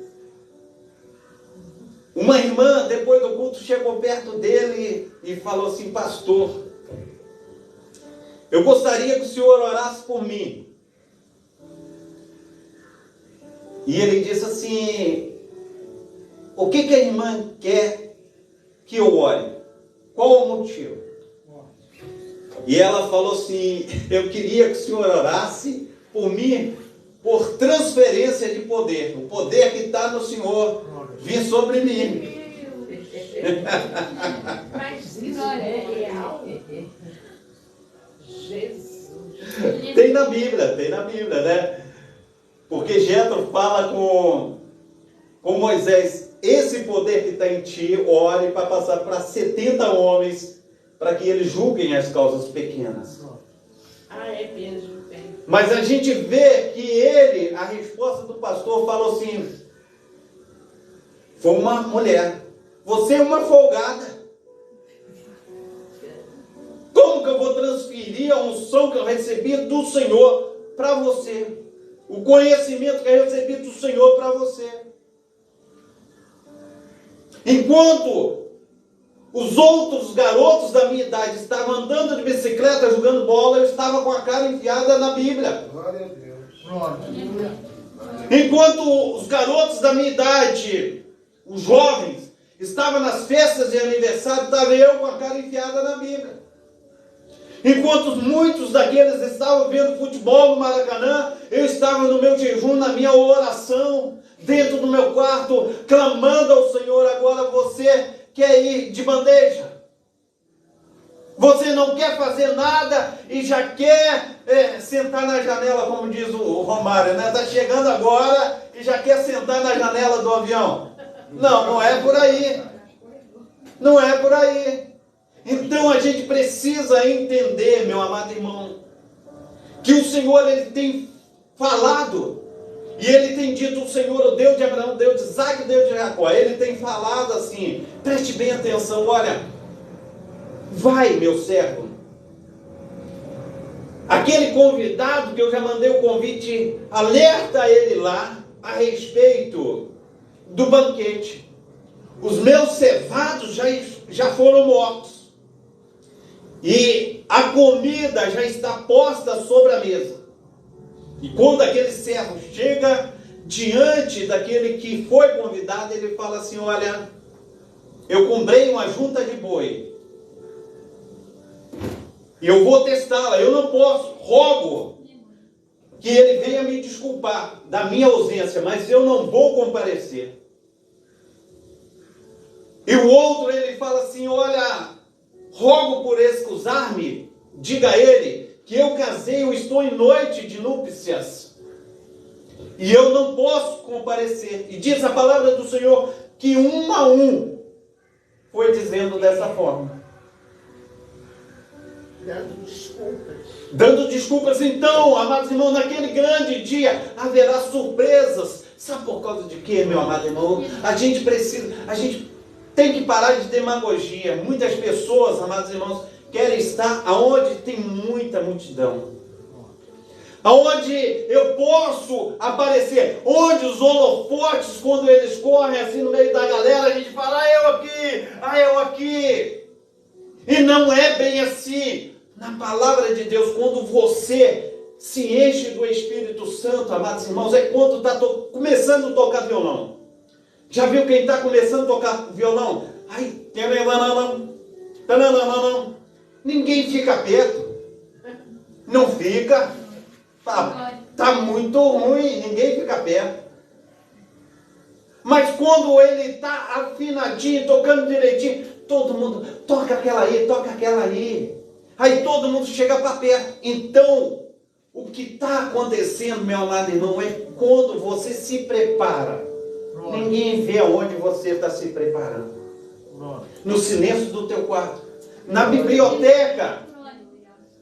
uma irmã, depois do culto, chegou perto dele e falou assim, pastor, eu gostaria que o senhor orasse por mim. E ele disse assim, o que a irmã quer que eu ore? Qual o motivo? E ela falou assim, eu queria que o senhor orasse por mim, por transferência de poder. O poder que está no Senhor vir sobre mim. Mas isso é real. Jesus. Tem na Bíblia, né? Porque Jetro fala com Moisés, esse poder que está em ti, ore para passar para 70 homens, para que eles julguem as causas pequenas. Ah, é mesmo. Mas a gente vê que a resposta do pastor falou assim, foi uma mulher, você é uma folgada. Como que eu vou transferir a unção que eu recebi do Senhor para você? O conhecimento que eu recebi do Senhor para você? Enquanto os outros garotos da minha idade estavam andando de bicicleta, jogando bola, eu estava com a cara enfiada na Bíblia. Glória a Deus. Enquanto os garotos da minha idade, os jovens, estavam nas festas de aniversário, estava eu com a cara enfiada na Bíblia. Enquanto muitos daqueles estavam vendo futebol no Maracanã, eu estava no meu jejum, na minha oração, dentro do meu quarto, clamando ao Senhor. Agora você quer ir de bandeja? Você não quer fazer nada e já quer sentar na janela, como diz o Romário, né? Está chegando agora e já quer sentar na janela do avião. Não é por aí. Não é por aí. Então a gente precisa entender, meu amado irmão, que o Senhor, Ele tem falado, e Ele tem dito, o Senhor, o Deus de Abraão, o Deus de Isaac, o Deus de Jacó, Ele tem falado assim, preste bem atenção, olha, vai, meu servo, aquele convidado que eu já mandei o convite, alerta ele lá a respeito do banquete. Os meus cevados já foram mortos. E a comida já está posta sobre a mesa. E quando aquele servo chega diante daquele que foi convidado, ele fala assim, olha, eu comprei uma junta de boi. E eu vou testá-la, eu não posso, rogo que ele venha me desculpar da minha ausência, mas eu não vou comparecer. E o outro, ele fala assim, olha, rogo por excusar-me, diga a ele que eu casei, eu estou em noite de núpcias, e eu não posso comparecer. E diz a palavra do Senhor que um a um foi dizendo dessa forma. Dando desculpas. Então, amados irmãos, naquele grande dia haverá surpresas. Sabe por causa de quê, meu amado irmão? A gente tem que parar de demagogia. Muitas pessoas, amados irmãos, querem estar aonde tem muita multidão, aonde eu posso aparecer, onde os holofotes, quando eles correm assim no meio da galera, a gente fala, eu aqui. E não é bem assim. Na palavra de Deus, quando você se enche do Espírito Santo, amados irmãos, é quando está começando a tocar violão. Já viu quem está começando a tocar violão? Ninguém fica perto. Não fica. Tá muito ruim, ninguém fica perto. Mas quando ele está afinadinho, tocando direitinho, todo mundo toca aquela aí. Aí todo mundo chega para perto. Então, o que está acontecendo, meu amado irmão, é quando você se prepara. Ninguém vê aonde você está se preparando. No silêncio do teu quarto. Na biblioteca.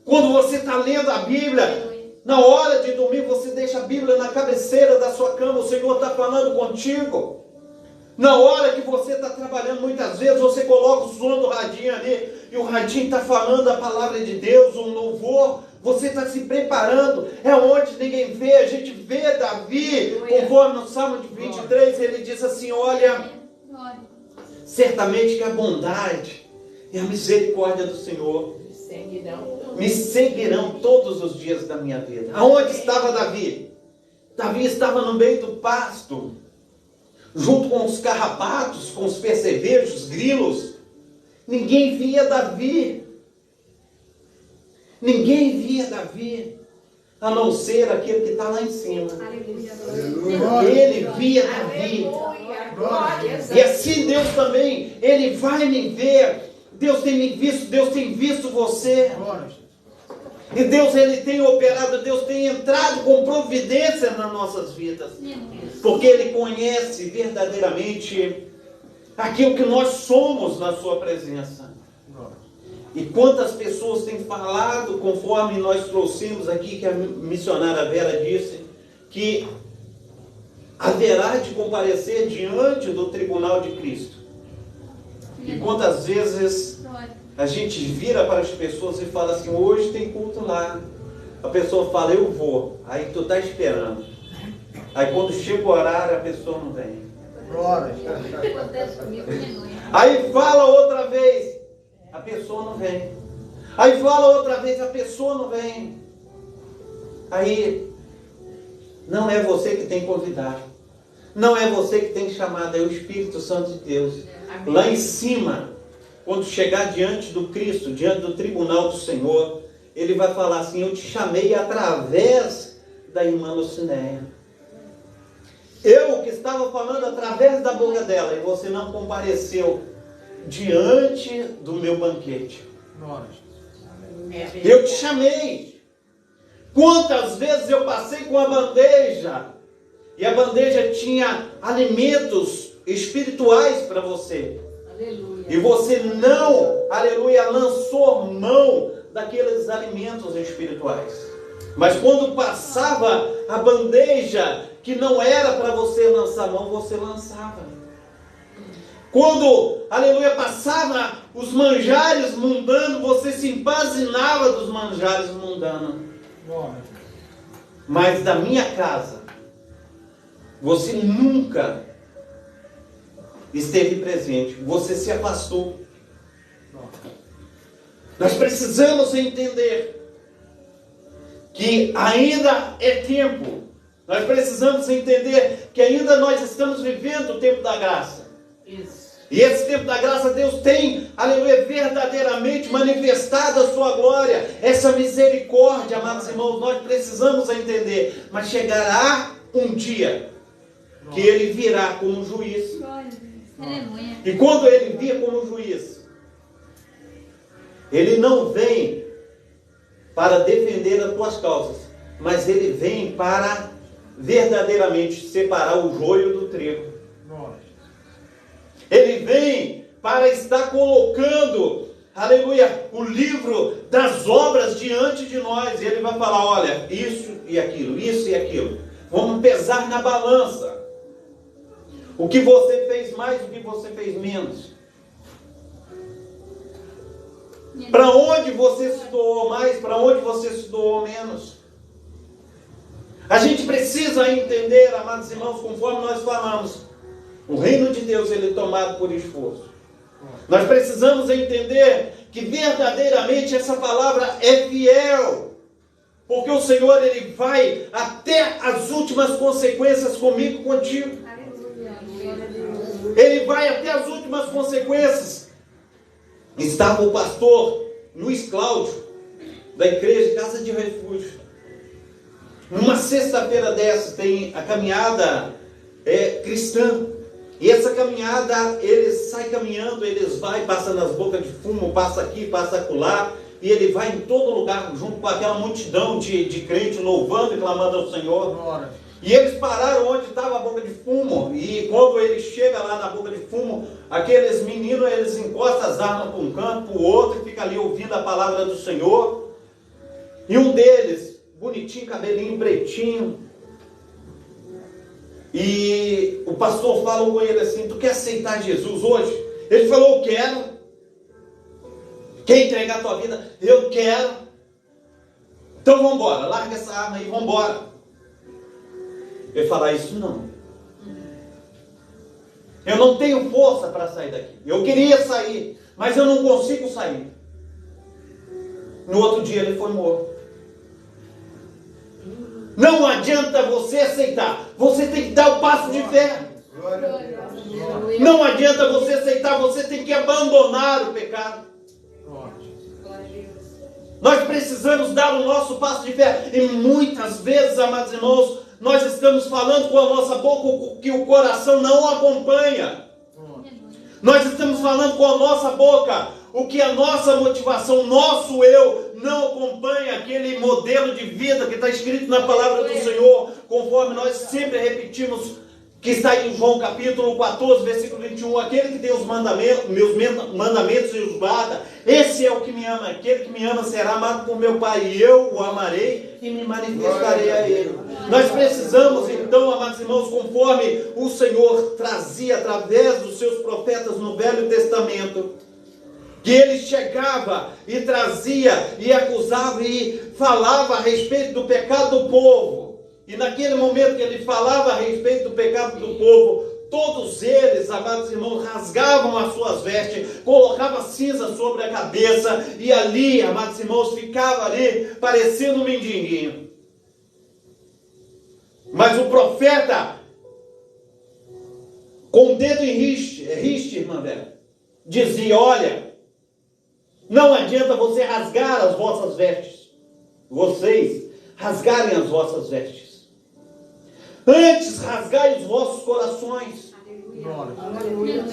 Quando você está lendo a Bíblia. Na hora de dormir, você deixa a Bíblia na cabeceira da sua cama. O Senhor está falando contigo. Na hora que você está trabalhando, muitas vezes você coloca o som do radinho ali, e o radinho está falando a palavra de Deus, um louvor, você está se preparando, é onde ninguém vê. A gente vê Davi, conforme no Salmo de 23, ele diz assim, olha, certamente que a bondade e a misericórdia do Senhor me seguirão todos os dias da minha vida. Aonde estava Davi? Davi estava no meio do pasto, junto com os carrapatos, com os percevejos, grilos. Ninguém via Davi. Ninguém via Davi, a não ser aquele que está lá em cima. Ele via Davi. E assim Deus também, Ele vai me ver. Deus tem me visto, Deus tem visto você. E Deus, Ele tem operado, Deus tem entrado com providência nas nossas vidas. Porque Ele conhece verdadeiramente aquilo que nós somos na sua presença. E quantas pessoas têm falado, conforme nós trouxemos aqui, que a missionária Vera disse, que haverá de comparecer diante do tribunal de Cristo. E quantas vezes a gente vira para as pessoas e fala assim, hoje tem culto lá. A pessoa fala, eu vou. Aí tu está esperando. Aí quando chega o horário, a pessoa não vem. Aí fala outra vez, a pessoa não vem. Aí fala outra vez, a pessoa não vem. Aí não é você que tem convidado. Não é você que tem chamado, é o Espírito Santo de Deus. Amém. Lá em cima, quando chegar diante do Cristo, diante do tribunal do Senhor, Ele vai falar assim, eu te chamei através da irmã Lucinéia. Eu que estava falando através da boca dela, e você não compareceu diante do meu banquete. Eu te chamei. Quantas vezes eu passei com a bandeja, e a bandeja tinha alimentos espirituais para você. Aleluia. E você não, aleluia, lançou mão daqueles alimentos espirituais. Mas quando passava a bandeja que não era para você lançar mão, você lançava. Quando, aleluia, passava os manjares mundanos, você se empazinava dos manjares mundanos. Mas da minha casa, você nunca esteve presente. Você se afastou. Nós precisamos entender que ainda é tempo. Nós precisamos entender que ainda nós estamos vivendo o tempo da graça. Isso. E esse tempo da graça, Deus tem, aleluia, verdadeiramente manifestado a sua glória, essa misericórdia, amados irmãos, nós precisamos entender. Mas chegará um dia que Ele virá como juiz. Aleluia. E quando Ele vir como juiz, Ele não vem para defender as tuas causas, mas Ele vem para verdadeiramente separar o joio do trigo. Ele vem para estar colocando, aleluia, o livro das obras diante de nós. E Ele vai falar, olha, isso e aquilo. Vamos pesar na balança. O que você fez mais, o que você fez menos. Para onde você se doou mais, para onde você se doou menos. A gente precisa entender, amados irmãos, conforme nós falamos, o reino de Deus ele é tomado por esforço. Nós precisamos entender que verdadeiramente essa palavra é fiel. Porque o Senhor ele vai até as últimas consequências comigo e contigo. Ele vai até as últimas consequências. Estava o pastor Luiz Cláudio, da igreja Casa de Refúgio. Numa sexta-feira dessa, tem a caminhada cristã. E essa caminhada, eles saem caminhando, eles vai, passa nas bocas de fumo, passa aqui, passa acolá. E ele vai em todo lugar, junto com aquela multidão de crentes, louvando e clamando ao Senhor. E eles pararam onde estava a boca de fumo. E quando ele chega lá na boca de fumo, aqueles meninos, eles encostam as armas para um canto, para o outro, e fica ali ouvindo a palavra do Senhor. E um deles, bonitinho, cabelinho pretinho. E o pastor falou com ele assim, tu quer aceitar Jesus hoje? Ele falou, eu quero. Quer entregar a tua vida? Eu quero. Então vamos embora, larga essa arma aí, vamos embora. Ele fala, isso não. Eu não tenho força para sair daqui. Eu queria sair, mas eu não consigo sair. No outro dia ele foi morto. Não adianta você aceitar. Você tem que dar o passo de fé. Não adianta você aceitar. Você tem que abandonar o pecado. Nós precisamos dar o nosso passo de fé. E muitas vezes, amados irmãos, nós estamos falando com a nossa boca o que o coração não acompanha. Nós estamos falando com a nossa boca o que a nossa motivação, nosso eu, não acompanha aquele modelo de vida que está escrito na palavra do Senhor, conforme nós sempre repetimos, que está em João capítulo 14, versículo 21, aquele que tem os mandamentos, meus mandamentos e os guarda, esse é o que me ama, aquele que me ama será amado por meu Pai, e eu o amarei e me manifestarei a ele. Nós precisamos então, amados irmãos, conforme o Senhor trazia através dos seus profetas no Velho Testamento, que ele chegava e trazia e acusava e falava a respeito do pecado do povo. E naquele momento que ele falava a respeito do pecado do povo, todos eles, amados irmãos, rasgavam as suas vestes, colocavam cinza sobre a cabeça e ali, amados irmãos, ficava ali parecendo um mendiguinho. Mas o profeta, com o dedo em riste, irmã velha, dizia, olha, não adianta você rasgar as vossas vestes. Vocês rasgarem as vossas vestes. Antes rasgai os vossos corações. Aleluia.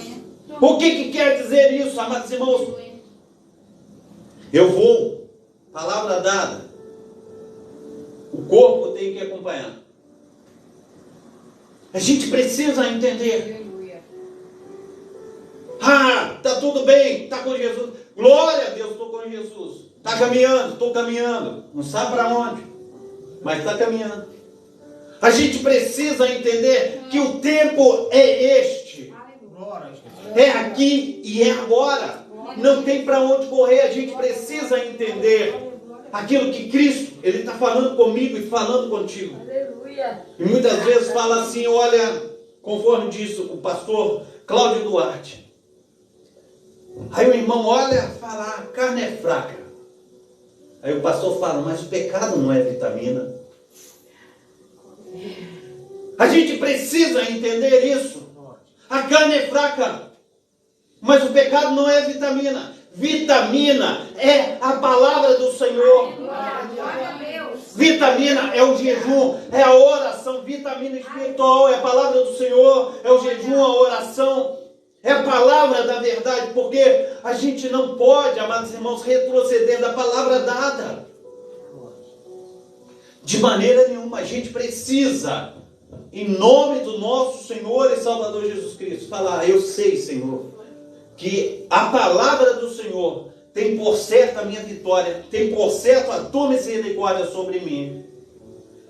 O que quer dizer isso, amados irmãos? Eu vou, palavra dada. O corpo tem que acompanhar. A gente precisa entender. Ah, está tudo bem, está com Jesus. Glória a Deus, estou com Jesus. Está caminhando, estou caminhando. Não sabe para onde, mas está caminhando. A gente precisa entender que o tempo é este. É aqui e é agora. Não tem para onde correr. A gente precisa entender aquilo que Cristo, Ele está falando comigo e falando contigo. E muitas vezes fala assim, olha, conforme disse o pastor Cláudio Duarte. Aí o irmão olha e fala, a carne é fraca. Aí o pastor fala, mas o pecado não é vitamina. A gente precisa entender isso. A carne é fraca, mas o pecado não é vitamina. Vitamina é a palavra do Senhor. Vitamina é o jejum, é a oração. Vitamina espiritual é a palavra do Senhor, é o jejum, a oração. É a palavra da verdade, porque a gente não pode, amados irmãos, retroceder da palavra dada. De maneira nenhuma, a gente precisa, em nome do nosso Senhor e Salvador Jesus Cristo, falar, eu sei, Senhor, que a palavra do Senhor tem por certo a minha vitória, tem por certo a tua misericórdia sobre mim.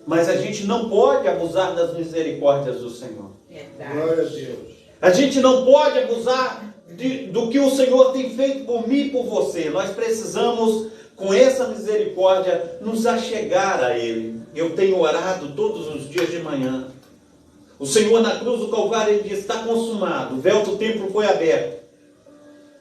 Mas a gente não pode abusar das misericórdias do Senhor. Glória a Deus. A gente não pode abusar do que o Senhor tem feito por mim e por você. Nós precisamos, com essa misericórdia, nos achegar a Ele. Eu tenho orado todos os dias de manhã. O Senhor na cruz do Calvário, Ele diz, está consumado. O véu do templo foi aberto.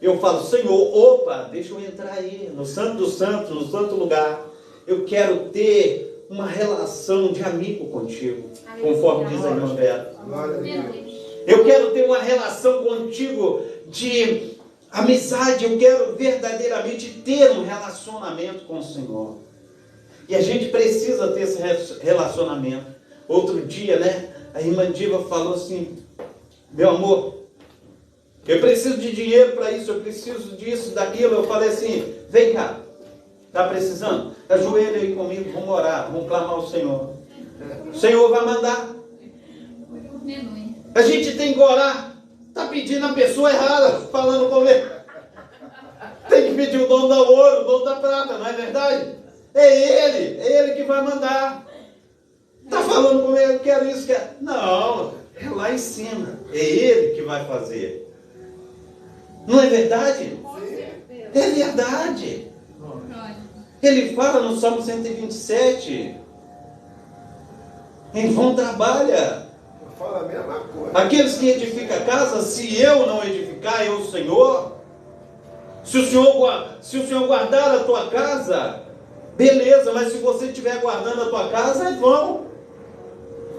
Eu falo, Senhor, opa, deixa eu entrar aí, no Santo dos Santos, no santo lugar. Eu quero ter uma relação de amigo contigo, conforme diz a irmã Vera. Glória a Deus. Eu quero ter uma relação contigo de amizade, eu quero verdadeiramente ter um relacionamento com o Senhor. E a gente precisa ter esse relacionamento. Outro dia, né, a irmã Diva falou assim, meu amor, eu preciso de dinheiro para isso, eu preciso disso, daquilo. Eu falei assim, vem cá, está precisando? Ajoelha aí comigo, vamos orar, vamos clamar ao Senhor. O Senhor vai mandar. A gente tem que orar. Está pedindo a pessoa errada, falando com ele. Tem que pedir o dono do ouro, o dono da prata, não é verdade? É ele que vai mandar. Está falando com ele, eu quero isso, quero. Não, é lá em cima. É ele que vai fazer. Não é verdade? É verdade. Ele fala no Salmo 127. Em vão trabalha. Fala a mesma coisa. Aqueles que edificam a casa, se eu não edificar, eu, o Senhor. Se o Senhor guardar a tua casa, beleza, mas se você estiver guardando a tua casa, é vão.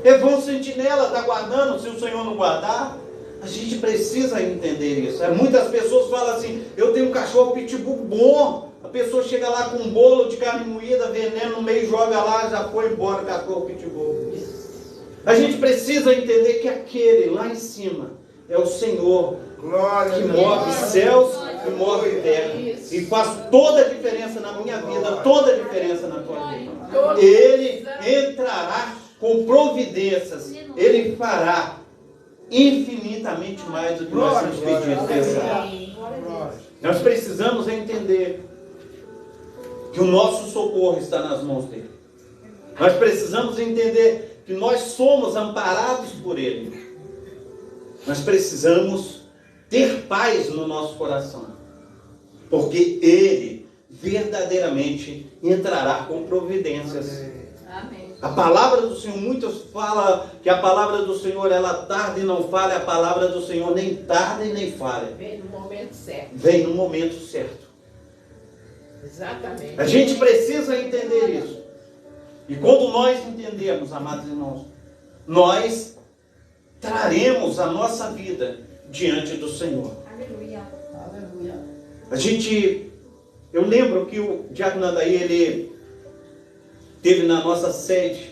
É vão sentinela, está guardando, se o Senhor não guardar. A gente precisa entender isso. Muitas pessoas falam assim, eu tenho um cachorro pitbull bom. A pessoa chega lá com um bolo de carne moída, veneno no meio, joga lá, já foi embora o cachorro pitbull. A gente precisa entender que aquele lá em cima é o Senhor que move céus e move terra. E faz toda a diferença na minha vida, toda a diferença na tua vida. Ele entrará com providências. Ele fará infinitamente mais do que nós temos pedido e pensado. Nós precisamos entender que o nosso socorro está nas mãos dele. Nós precisamos entender que nós somos amparados por Ele. Nós precisamos ter paz no nosso coração, porque Ele verdadeiramente entrará com providências. Amém. A palavra do Senhor, muitos falam que a palavra do Senhor, ela tarda e não falha. A palavra do Senhor nem tarda e nem falha. Vem no momento certo. Vem no momento certo. Exatamente. A gente precisa entender isso. E quando nós entendemos, amados irmãos, nós traremos a nossa vida diante do Senhor. Aleluia. Eu lembro que o diácono Adair, ele teve na nossa sede,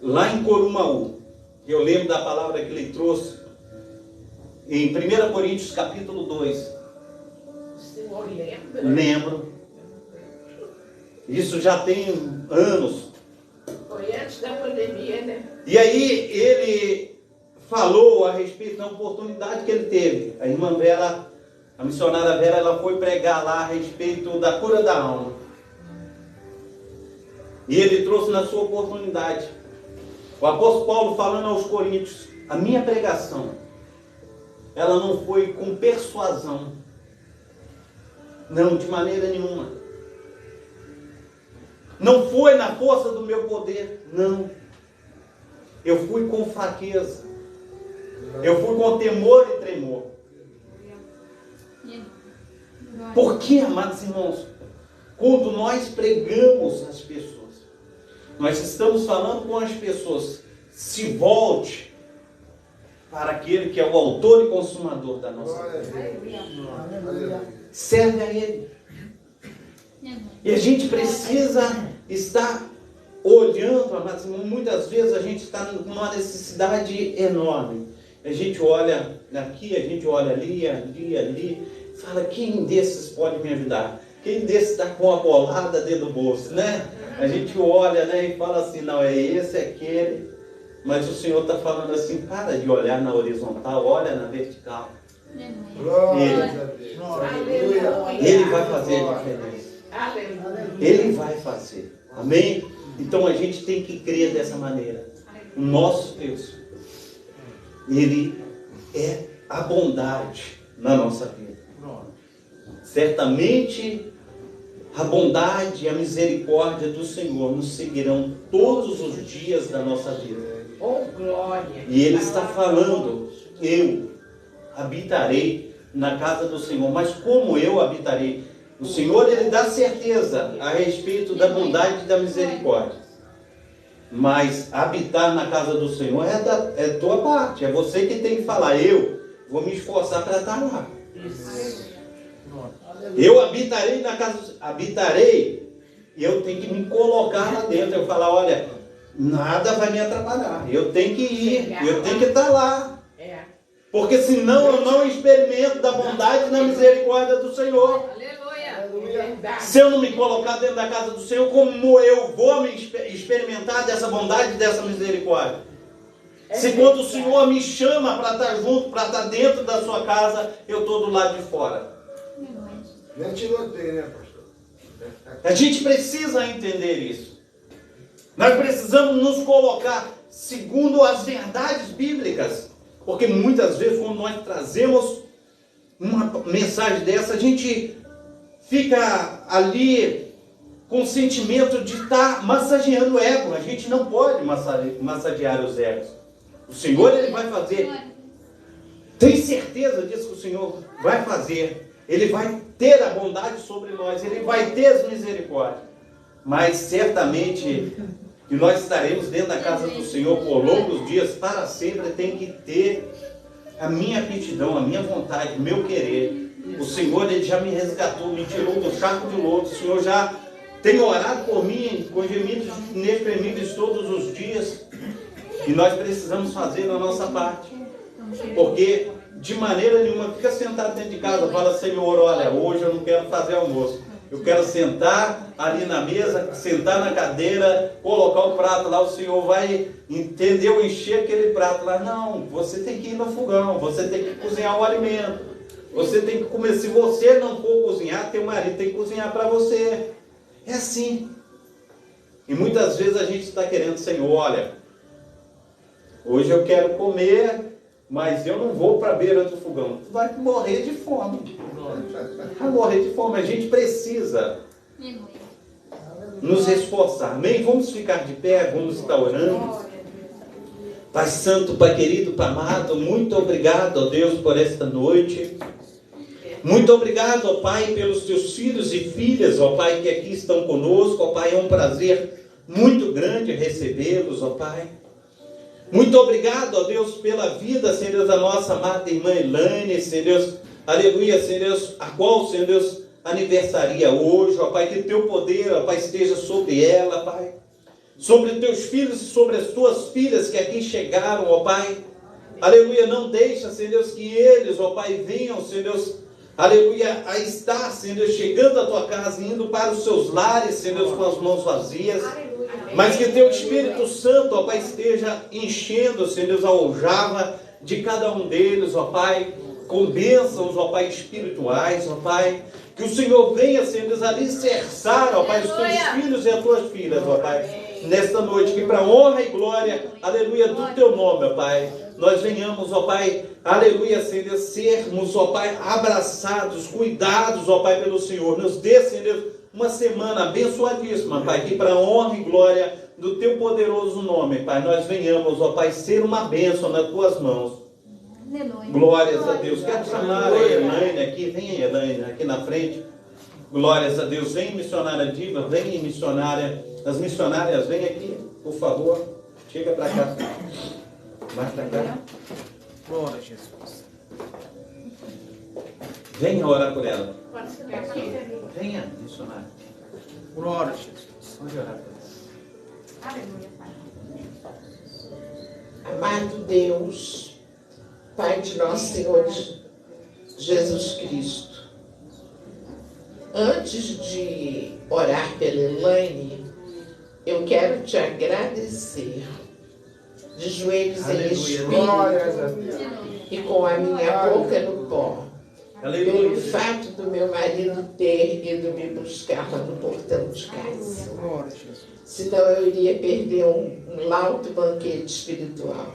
lá em Corumaú. Eu lembro da palavra que ele trouxe, em 1 Coríntios capítulo 2. O senhor lembra? Lembro. Isso já tem anos. Foi antes da pandemia, né? E aí ele falou a respeito da oportunidade que ele teve. A irmã Vera, a missionária Vera, ela foi pregar lá a respeito da cura da alma. E ele trouxe na sua oportunidade. O apóstolo Paulo falando aos Coríntios, a minha pregação, ela não foi com persuasão. Não, de maneira nenhuma. Não foi na força do meu poder, não. Eu fui com fraqueza. Eu fui com temor e tremor. Por que, amados irmãos? Quando nós pregamos às pessoas, nós estamos falando com as pessoas, se volte para aquele que é o autor e consumador da nossa vida. Serve a Ele. E a gente precisa estar olhando, amados irmãos, muitas vezes a gente está numa necessidade enorme. A gente olha aqui, a gente olha ali, fala, quem desses pode me ajudar? Quem desses está com a bolada dentro do bolso, né? A gente olha, né, e fala assim, não, é esse, é aquele. Mas o Senhor está falando assim, para de olhar na horizontal, olha na vertical. Ele vai fazer a diferença. Ele vai fazer. Amém? Então a gente tem que crer dessa maneira. O nosso Deus, Ele é a bondade na nossa vida. Certamente a bondade e a misericórdia do Senhor nos seguirão todos os dias da nossa vida. Oh, glória! E Ele está falando, eu habitarei na casa do Senhor. Mas como eu habitarei? O Senhor, Ele dá certeza a respeito da bondade e da misericórdia. Mas habitar na casa do Senhor é tua parte. É você que tem que falar, eu vou me esforçar para estar lá. Eu habitarei na casa do Senhor. Habitarei, e eu tenho que me colocar lá dentro. Eu falar, olha, nada vai me atrapalhar. Eu tenho que ir, eu tenho que estar lá. Porque senão eu não experimento da bondade e da misericórdia do Senhor. Se eu não me colocar dentro da casa do Senhor, como eu vou me experimentar dessa bondade e dessa misericórdia? Se quando o Senhor me chama para estar junto, para estar dentro da sua casa, eu estou do lado de fora. Nem te notei, né, pastor? A gente precisa entender isso. Nós precisamos nos colocar segundo as verdades bíblicas. Porque muitas vezes, quando nós trazemos uma mensagem dessa, a gente fica ali com o sentimento de estar massageando o ego. A gente não pode massagear os egos. O Senhor, Ele vai fazer. Tem certeza disso que o Senhor vai fazer. Ele vai ter a bondade sobre nós. Ele vai ter as misericórdias. Mas certamente que nós estaremos dentro da casa do Senhor por longos dias, para sempre. Tem que ter a minha aptidão, a minha vontade, o meu querer. O Senhor, Ele já me resgatou, me tirou do charco de lodo. O Senhor já tem orado por mim com gemidos inexprimíveis todos os dias. E nós precisamos fazer a nossa parte. Porque de maneira nenhuma, fica sentado dentro de casa, fala, Senhor, olha, hoje eu não quero fazer almoço. Eu quero sentar ali na mesa, sentar na cadeira, colocar o prato lá, o Senhor vai, entendeu, encher aquele prato lá. Não, você tem que ir no fogão, você tem que cozinhar o alimento. Você tem que comer. Se você não for cozinhar, teu marido tem que cozinhar para você. É assim. E muitas vezes a gente está querendo, Senhor, olha, hoje eu quero comer, mas eu não vou para a beira do fogão. Tu vai morrer de fome. Vai morrer de fome. A gente precisa nos esforçar. Amém? Vamos ficar de pé, vamos estar orando. Pai Santo, Pai querido, Pai amado, muito obrigado, ó Deus, por esta noite. Muito obrigado, ó Pai, pelos teus filhos e filhas, ó Pai, que aqui estão conosco. Ó Pai, é um prazer muito grande recebê-los, ó Pai. Muito obrigado, ó Deus, pela vida, Senhor Deus, da nossa amada irmã Elaine, Senhor Deus, aleluia, Senhor Deus, a qual, Senhor Deus, aniversaria hoje, ó Pai, que teu poder, ó Pai, esteja sobre ela, Pai, sobre teus filhos e sobre as tuas filhas que aqui chegaram, ó Pai, aleluia, não deixa, Senhor Deus, que eles, ó Pai, venham, Senhor Deus, aleluia, a estar, Senhor Deus, chegando à tua casa, indo para os seus lares, Senhor Deus, com as mãos vazias. Mas que teu Espírito Santo, ó Pai, esteja enchendo, Senhor Deus, a aljava de cada um deles, ó Pai, com bênçãos, ó Pai, espirituais, ó Pai. Que o Senhor venha, Senhor Deus, alicerçar, ó Pai, os teus filhos e as tuas filhas, ó Pai, nesta noite, que para a honra e glória, aleluia, do teu nome, ó Pai, nós venhamos, ó Pai, aleluia, Senhor Deus, sermos, ó Pai, abraçados, cuidados, ó Pai, pelo Senhor. Nos dê, Senhor Deus, uma semana abençoadíssima, Pai, que para a honra e glória do teu poderoso nome, Pai, nós venhamos, ó Pai, ser uma bênção nas tuas mãos. Glórias a Deus. Quero chamar a Elaine aqui. Vem, Elaine, aqui na frente. Glórias a Deus. Vem, missionária Diva. Vem, missionária. As missionárias, vem aqui, por favor. Chega para cá. Vai para cá. Glória a Jesus. Venha orar por ela. Venha, missionária. Glória a Jesus. Pode orar por ela. Aleluia, Pai. Amado Deus, Pai de nosso Senhor Jesus Cristo, antes de orar pela Elaine, eu quero te agradecer de joelhos em espírito e com a minha boca no pó, pelo fato do meu marido ter ido me buscar lá no portão de casa. Glória a Jesus. Senão eu iria perder um laudo banquete espiritual.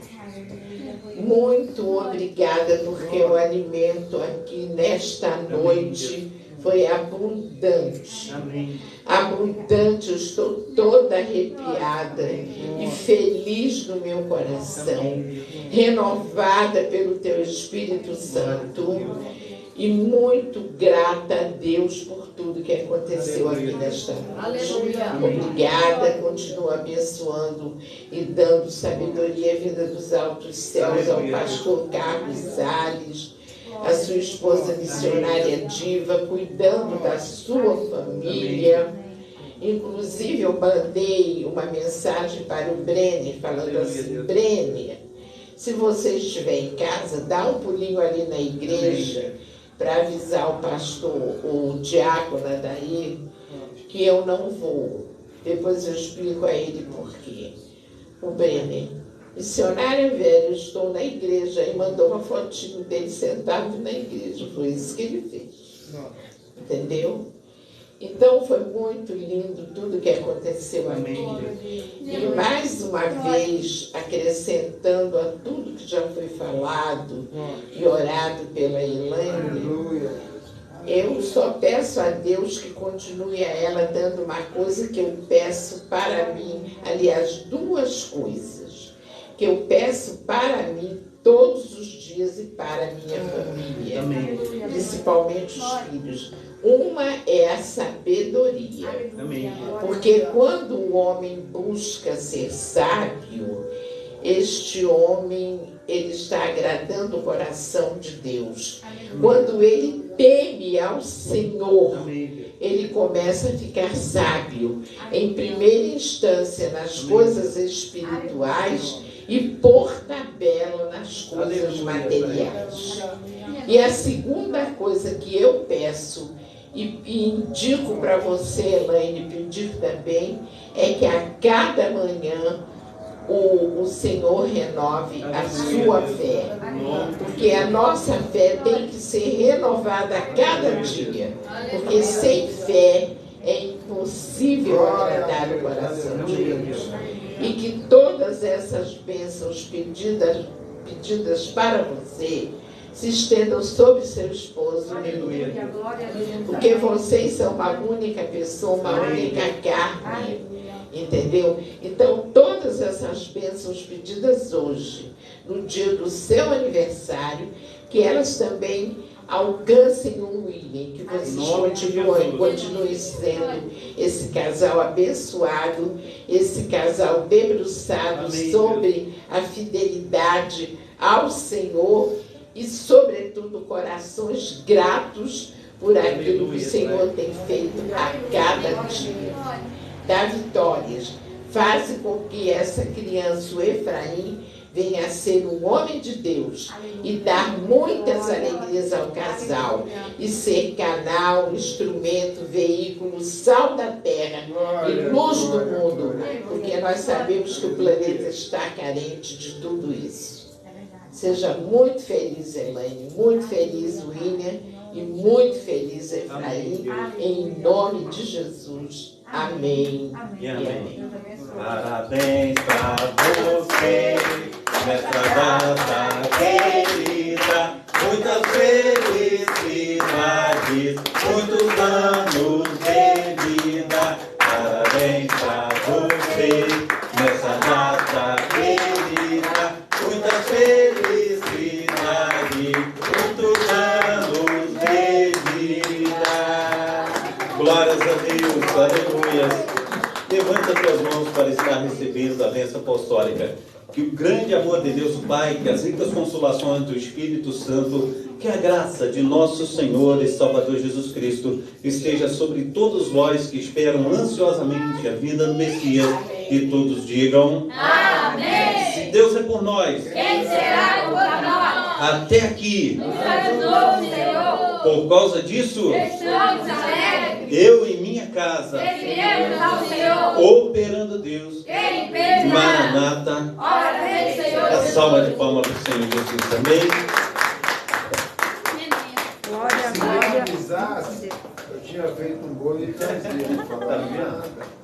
Muito obrigada, porque o alimento aqui nesta noite foi abundante. Amém. Abundante, eu estou toda arrepiada e feliz no meu coração, renovada pelo teu Espírito Santo e muito grata a Deus por tudo que aconteceu aqui nesta noite. Obrigada, continua abençoando e dando sabedoria vinda dos altos céus ao pastor Carlos Salles, a sua esposa missionária Diva, cuidando da sua família. Inclusive, eu mandei uma mensagem para o Brenner, falando assim: Brenner, se você estiver em casa, dá um pulinho ali na igreja para avisar o pastor, o diácono daí, que eu não vou. Depois eu explico a ele por quê. O Brenner, missionário velho, eu estou na igreja, e mandou uma fotinho dele sentado na igreja. Foi isso que ele fez. Entendeu? Então foi muito lindo tudo que aconteceu aqui. E mais uma vez, acrescentando a tudo que já foi falado e orado pela Elaine, eu só peço a Deus que continue a ela dando uma coisa que eu peço para mim, aliás, duas coisas, que eu peço para mim todos os dias e para a minha família, principalmente os filhos. Uma é a sabedoria, porque quando o homem busca ser sábio, este homem, ele está agradando o coração de Deus. Quando ele teme ao Senhor, ele começa a ficar sábio, em primeira instância nas coisas espirituais e por tabela nas coisas materiais. E a segunda coisa que eu peço e indico para você, Elaine, pedir também, é que a cada manhã o Senhor renove a sua fé. Porque a nossa fé tem que ser renovada a cada dia. Porque sem fé é impossível agradar o coração de Deus. E que todas essas bênçãos pedidas para você se estendam sobre seu esposo. Aleluia. Porque vocês são uma única pessoa, uma única carne. Entendeu? Então, todas essas bênçãos pedidas hoje, no dia do seu aniversário, que elas também alcancem o William, que vocês continuem sendo esse casal abençoado, esse casal debruçado sobre a fidelidade ao Senhor e, sobretudo, corações gratos por aquilo que o Senhor tem feito a cada dia. Dá vitórias. Faze com que essa criança, o Efraim, venha a ser um homem de Deus e dar muitas alegrias ao casal e ser canal, instrumento, veículo, sal da terra e luz do mundo, porque nós sabemos que o planeta está carente de tudo isso. Seja muito feliz, Elaine, muito feliz, William, e muito feliz, Efraim, em nome de Jesus. Amém. E amém. Parabéns pra você nessa data querida. Muitas felicidades, muitos anos de vida. Parabéns pra você nessa data querida. Muitas felicidades, muitos anos de vida. Glórias a Deus, aleluia. Levanta as tuas mãos para estar recebendo a bênção apostólica. Que o grande amor de Deus, o Pai, que as ricas consolações do Espírito Santo, que a graça de nosso Senhor e Salvador Jesus Cristo esteja sobre todos vós que esperam ansiosamente a vida do Messias. E todos digam: Amém. Se Deus é por nós, Quem será contra nós? até aqui, Nos ajudou, Senhor. por causa disso, Estamos alegres. eu e minha casa, Serviremos ao Senhor. operando Deus, Quem impedirá? Maranata. Ora vem, Senhor. A salva de palmas para o Senhor Jesus. Amém. Glória, Se glória. eu precisasse, eu tinha feito um bolo e trazia. Não falava nada.